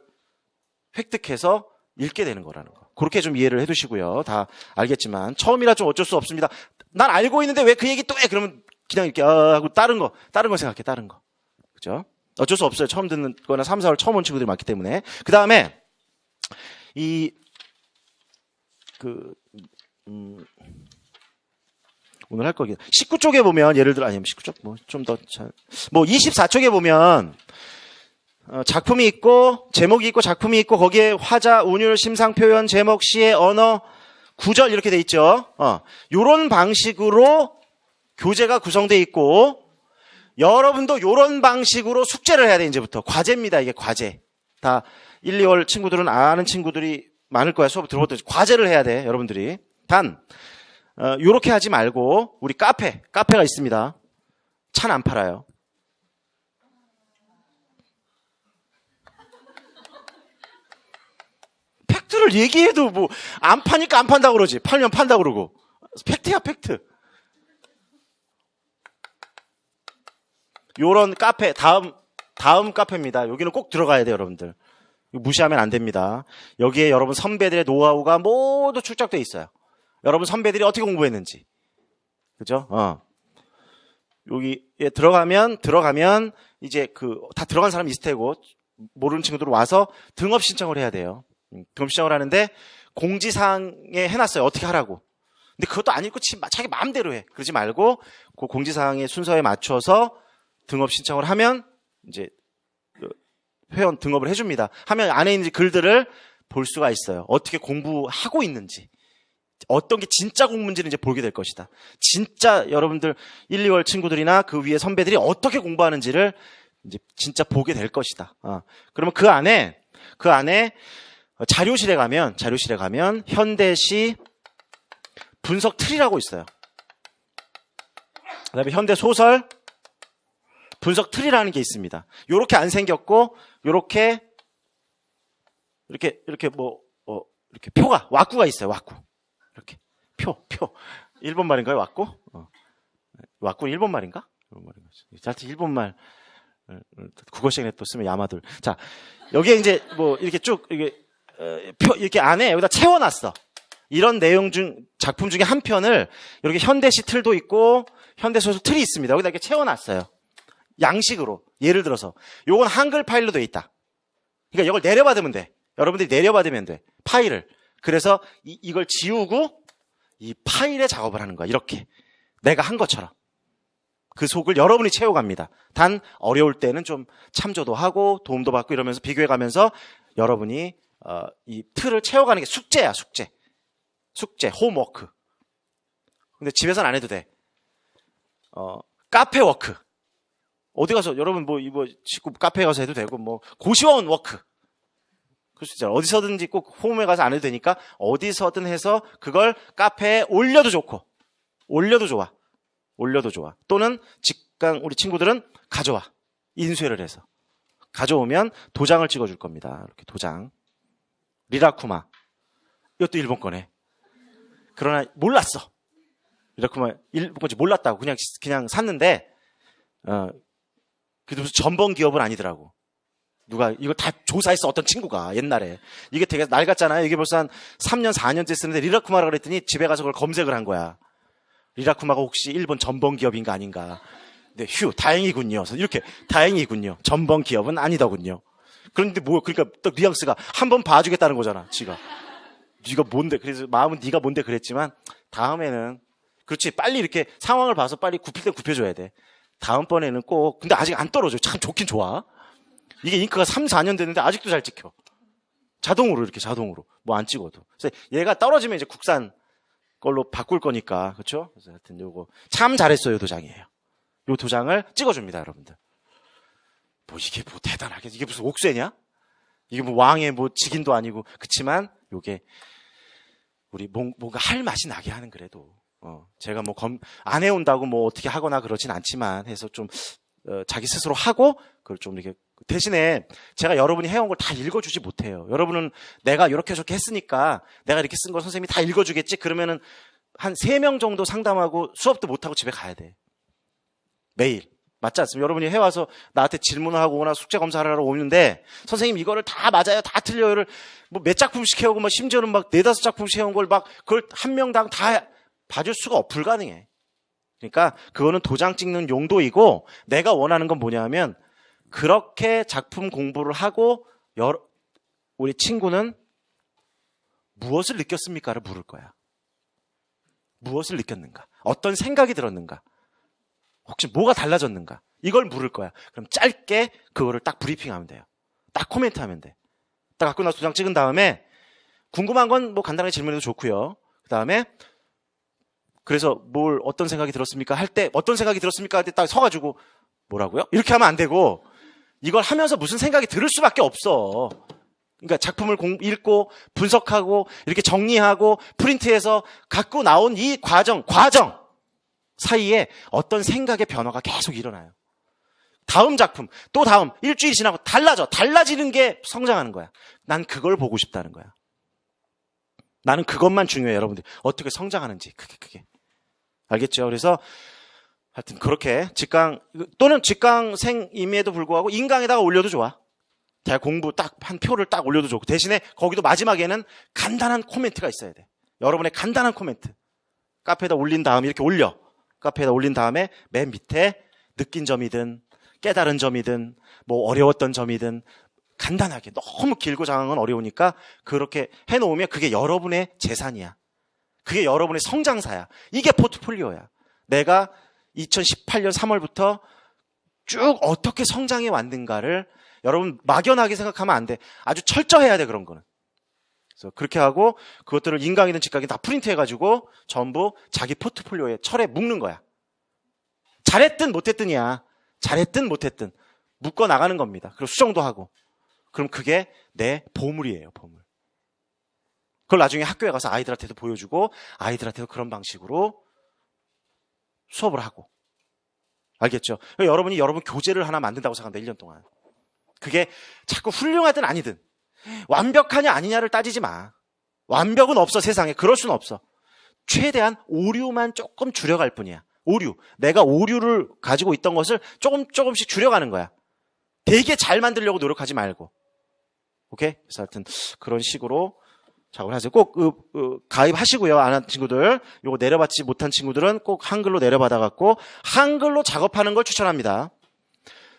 획득해서 읽게 되는 거라는 거. 그렇게 좀 이해를 해두시고요. 다 알겠지만 처음이라 좀 어쩔 수 없습니다. 난 알고 있는데 왜 그 얘기 또 해? 그러면 그냥 이렇게 하고 다른 거 생각해. 다른 거. 그죠? 어쩔 수 없어요. 처음 듣는 거나 3, 4월 처음 온 친구들이 많기 때문에. 그 다음에 오늘 할 거긴 19쪽에 보면 예를 들어 19쪽 좀 더 24쪽에 보면 작품이 있고 제목이 있고 작품이 있고 거기에 화자, 운율, 심상, 표현, 제목, 시의 언어, 구절 이렇게 돼 있죠. 요런 방식으로 교재가 구성돼 있고 여러분도 요런 방식으로 숙제를 해야 돼. 이제부터 과제입니다. 이게 과제. 다 1, 2월 친구들은 아는 친구들이 많을 거야. 수업 들어봤더니 과제를 해야 돼. 여러분들이. 단 요렇게 하지 말고 우리 카페가 있습니다. 차는 안 팔아요. 팩트를 얘기해도 안 파니까 안 판다고 그러지. 팔면 판다고 그러고. 팩트야 팩트. 요런 카페 다음 카페입니다. 여기는 꼭 들어가야 돼요. 여러분들. 무시하면 안 됩니다. 여기에 여러분 선배들의 노하우가 모두 축적돼 있어요. 여러분 선배들이 어떻게 공부했는지. 그죠? 여기에 들어가면 이제 다 들어간 사람이 있을 테고 모르는 친구들 와서 등업 신청을 해야 돼요. 등업 신청을 하는데 공지사항에 해놨어요. 어떻게 하라고. 근데 그것도 안 읽고 자기 마음대로 해. 그러지 말고 그 공지사항의 순서에 맞춰서 등업 신청을 하면 이제 회원 등업을 해줍니다. 하면 안에 있는 글들을 볼 수가 있어요. 어떻게 공부하고 있는지. 어떤 게 진짜 공부인지를 이제 보게 될 것이다. 진짜 여러분들 1, 2월 친구들이나 그 위에 선배들이 어떻게 공부하는지를 이제 진짜 보게 될 것이다. 그러면 그 안에 자료실에 가면 현대시 분석 틀이라고 있어요. 그다음에 현대 소설 분석 틀이라는 게 있습니다. 요렇게 안 생겼고 이렇게 이렇게 표가 왁구가 있어요. 왁구. 이렇게 표. 일본 말인가요? 왁구? 왁구는 일본 말인가? 하여튼 일본 말 국어 시간에 또 쓰면 야마들. 자, 여기에 이제 뭐 이렇게 쭉 이렇게 안에 여기다 채워놨어. 이런 내용 작품 중에 한 편을 이렇게 현대시 틀도 있고 현대소설 틀이 있습니다. 여기다 이렇게 채워놨어요. 양식으로. 예를 들어서 요건 한글 파일로 돼 있다. 그러니까 이걸 내려받으면 돼. 여러분들이 내려받으면 돼. 파일을. 그래서 이걸 지우고 이 파일에 작업을 하는 거야. 이렇게. 내가 한 것처럼. 그 속을 여러분이 채워갑니다. 단 어려울 때는 좀 참조도 하고 도움도 받고 이러면서 비교해가면서 여러분이 이 틀을 채워가는 게 숙제야. 숙제, 홈워크. 근데 집에서는 안 해도 돼. 카페 워크. 어디 가서 여러분 뭐 식구 카페에 가서 해도 되고 뭐 고시원 워크. 그럴 수 있잖아. 어디서든지 꼭 홈에 가서 안 해도 되니까 어디서든 해서 그걸 카페에 올려도 좋고 올려도 좋아. 또는 직강 우리 친구들은 가져와. 인쇄를 해서. 가져오면 도장을 찍어줄 겁니다. 이렇게 도장. 리라쿠마. 이것도 일본 거네. 그러나 몰랐어. 리라쿠마 일본 건지 몰랐다고. 그냥 샀는데 그래도 무슨 전범 기업은 아니더라고. 누가 이거 다 조사했어. 어떤 친구가 옛날에. 이게 되게 낡았잖아요. 이게 벌써 한 3년 4년째 쓰는데 리라쿠마라고 그랬더니 집에 가서 그걸 검색을 한 거야. 리라쿠마가 혹시 일본 전범 기업인가 아닌가. 네, 다행이군요. 이렇게 다행이군요. 전범 기업은 아니더군요. 그런데 그러니까 또 뉘앙스가 한번 봐주겠다는 거잖아. 지가. 네가 뭔데? 그래서 마음은 네가 뭔데 그랬지만 다음에는 그렇지. 빨리 이렇게 상황을 봐서 빨리 굽힐 때 굽혀줘야 돼. 다음번에는 꼭. 근데 아직 안 떨어져. 참 좋긴 좋아. 이게 잉크가 3, 4년 됐는데 아직도 잘 찍혀. 자동으로. 뭐 안 찍어도. 그래서 얘가 떨어지면 이제 국산 걸로 바꿀 거니까. 그렇죠? 그래서 하여튼 요거 참 잘했어요. 도장이에요. 요 도장을 찍어줍니다, 여러분들. 뭐 이게 뭐 대단하게 이게 무슨 옥쇄냐? 이게 뭐 왕의 뭐 직인도 아니고. 그치만 요게 우리 뭔가 할 맛이 나게 하는 그래도. 제가 뭐 안 해온다고 뭐 어떻게 하거나 그러진 않지만 해서 좀 자기 스스로 하고 그걸 좀 이렇게 대신에 제가 여러분이 해온 걸 다 읽어주지 못해요. 여러분은 내가 이렇게 저렇게 했으니까 내가 이렇게 쓴 걸 선생님이 다 읽어주겠지. 그러면은 한 3명 정도 상담하고 수업도 못하고 집에 가야 돼. 매일. 맞지 않습니까? 여러분이 해와서 나한테 질문을 하고 오거나 숙제 검사를 하러 오는데 선생님 이거를 다 맞아요. 다 틀려요를 뭐 몇 작품씩 해오고 막 심지어는 막 4-5작품씩 해온 걸 막 그걸 한 명당 다 봐줄 수가 불가능해. 그러니까 그거는 도장 찍는 용도이고 내가 원하는 건 뭐냐면 그렇게 작품 공부를 하고 우리 친구는 무엇을 느꼈습니까를 물을 거야. 무엇을 느꼈는가? 어떤 생각이 들었는가? 혹시 뭐가 달라졌는가? 이걸 물을 거야. 그럼 짧게 그거를 딱 브리핑하면 돼요. 딱 코멘트하면 돼. 딱 갖고 나서 도장 찍은 다음에 궁금한 건 뭐 간단하게 질문해도 좋고요. 그 다음에 그래서 어떤 생각이 들었습니까? 할 때 어떤 생각이 들었습니까? 할 때 딱 서가지고 뭐라고요? 이렇게 하면 안 되고 이걸 하면서 무슨 생각이 들을 수밖에 없어. 그러니까 작품을 읽고 분석하고 이렇게 정리하고 프린트해서 갖고 나온 이 과정 사이에 어떤 생각의 변화가 계속 일어나요. 다음 작품, 또 다음, 일주일이 지나고 달라지는 게 성장하는 거야. 난 그걸 보고 싶다는 거야. 나는 그것만 중요해, 여러분들. 어떻게 성장하는지, 그게. 알겠죠? 그래서, 하여튼, 그렇게, 또는 직강생임에도 불구하고, 인강에다가 올려도 좋아. 대학 공부 한 표를 딱 올려도 좋고, 대신에 거기도 마지막에는 간단한 코멘트가 있어야 돼. 여러분의 간단한 코멘트. 카페에다 올린 다음에 이렇게 올려. 카페에다 올린 다음에 맨 밑에 느낀 점이든 깨달은 점이든 뭐 어려웠던 점이든 간단하게 너무 길고 장한 건 어려우니까 그렇게 해놓으면 그게 여러분의 재산이야. 그게 여러분의 성장사야. 이게 포트폴리오야. 내가 2018년 3월부터 쭉 어떻게 성장해 왔는가를 여러분 막연하게 생각하면 안 돼. 아주 철저해야 돼. 그런 거는. 그래서 그렇게 하고 그것들을 인강이든 직강이든 다 프린트해가지고 전부 자기 포트폴리오에 철에 묶는 거야. 잘했든 못했든이야. 잘했든 못했든 묶어 나가는 겁니다. 그리고 수정도 하고. 그럼 그게 내 보물이에요, 보물. 그걸 나중에 학교에 가서 아이들한테도 보여주고 아이들한테도 그런 방식으로 수업을 하고. 알겠죠? 여러분이 여러분 교재를 하나 만든다고 생각합니다. 1년 동안. 그게 자꾸 훌륭하든 아니든 완벽하냐 아니냐를 따지지 마. 완벽은 없어, 세상에. 그럴 수는 없어. 최대한 오류만 조금 줄여갈 뿐이야. 오류. 내가 오류를 가지고 있던 것을 조금씩 줄여가는 거야. 되게 잘 만들려고 노력하지 말고. 오케이? 그래서 하여튼 그런 식으로 작업을 하세요. 꼭 가입하시고요. 안 한 친구들. 요거 내려받지 못한 친구들은 꼭 한글로 내려받아갖고 한글로 작업하는 걸 추천합니다.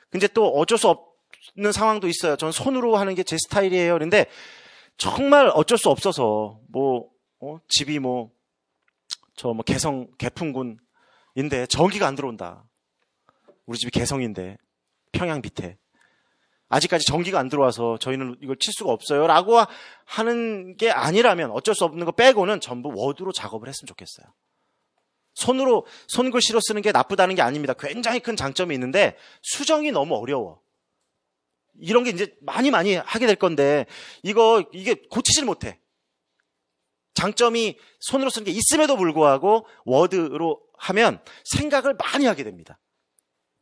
근데 또 어쩔 수 없는 상황도 있어요. 저는 손으로 하는 게 제 스타일이에요. 그런데 정말 어쩔 수 없어서 집이 개성 개풍군인데 전기가 안 들어온다. 우리 집이 개성인데 평양 밑에 아직까지 전기가 안 들어와서 저희는 이걸 칠 수가 없어요 라고 하는 게 아니라면 어쩔 수 없는 거 빼고는 전부 워드로 작업을 했으면 좋겠어요. 손으로 손글씨로 쓰는 게 나쁘다는 게 아닙니다. 굉장히 큰 장점이 있는데 수정이 너무 어려워. 이런 게 이제 많이 하게 될 건데 이게 고치질 못해. 장점이 손으로 쓰는 게 있음에도 불구하고 워드로 하면 생각을 많이 하게 됩니다.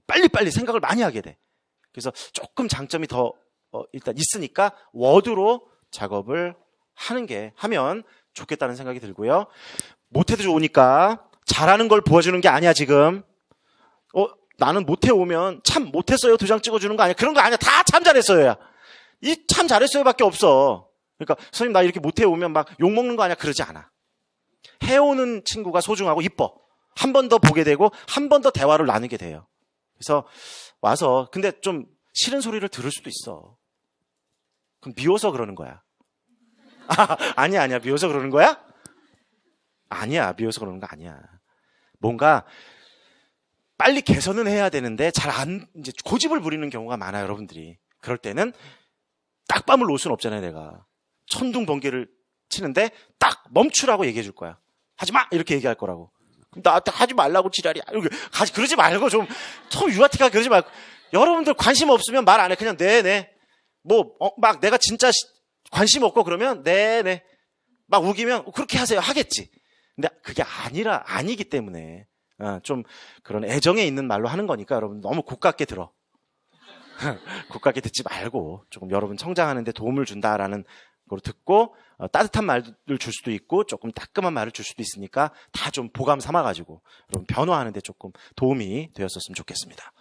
빨리빨리 생각을 많이 하게 돼. 그래서 조금 장점이 더 일단 있으니까 워드로 작업을 하면 좋겠다는 생각이 들고요. 못해도 좋으니까 잘하는 걸 보여주는 게 아니야 지금. 나는 못해오면 참 못했어요 2장 찍어주는 거 아니야. 그런 거 아니야. 다 참 잘했어요야. 이 참 잘했어요밖에 없어. 그러니까 선생님 나 이렇게 못해오면 막 욕먹는 거 아니야. 그러지 않아. 해오는 친구가 소중하고 이뻐. 한 번 더 보게 되고 한 번 더 대화를 나누게 돼요. 그래서 와서 근데 좀 싫은 소리를 들을 수도 있어. 그럼 미워서 그러는 거야. 아니야 미워서 그러는 거야? 아니야 미워서 그러는 거 아니야. 뭔가 빨리 개선은 해야 되는데 이제 고집을 부리는 경우가 많아요, 여러분들이. 그럴 때는 딱밤을 놓을 수는 없잖아요, 내가. 천둥번개를 치는데 딱 멈추라고 얘기해 줄 거야. 하지 마! 이렇게 얘기할 거라고. 나한테 하지 말라고 지랄이야. 그러지 말고 좀 유아틱하게 그러지 말고. 여러분들 관심 없으면 말 안 해. 그냥 네네. 막 내가 진짜 관심 없고 그러면 네네. 막 우기면 그렇게 하세요. 하겠지. 근데 그게 아니기 때문에 좀 그런 애정에 있는 말로 하는 거니까 여러분 너무 고깝게 들어. 고깝게 듣지 말고 조금 여러분 성장하는 데 도움을 준다라는 걸 듣고 따뜻한 말을 줄 수도 있고 조금 따끔한 말을 줄 수도 있으니까 다 좀 보감 삼아가지고 여러분 변화하는 데 조금 도움이 되었었으면 좋겠습니다.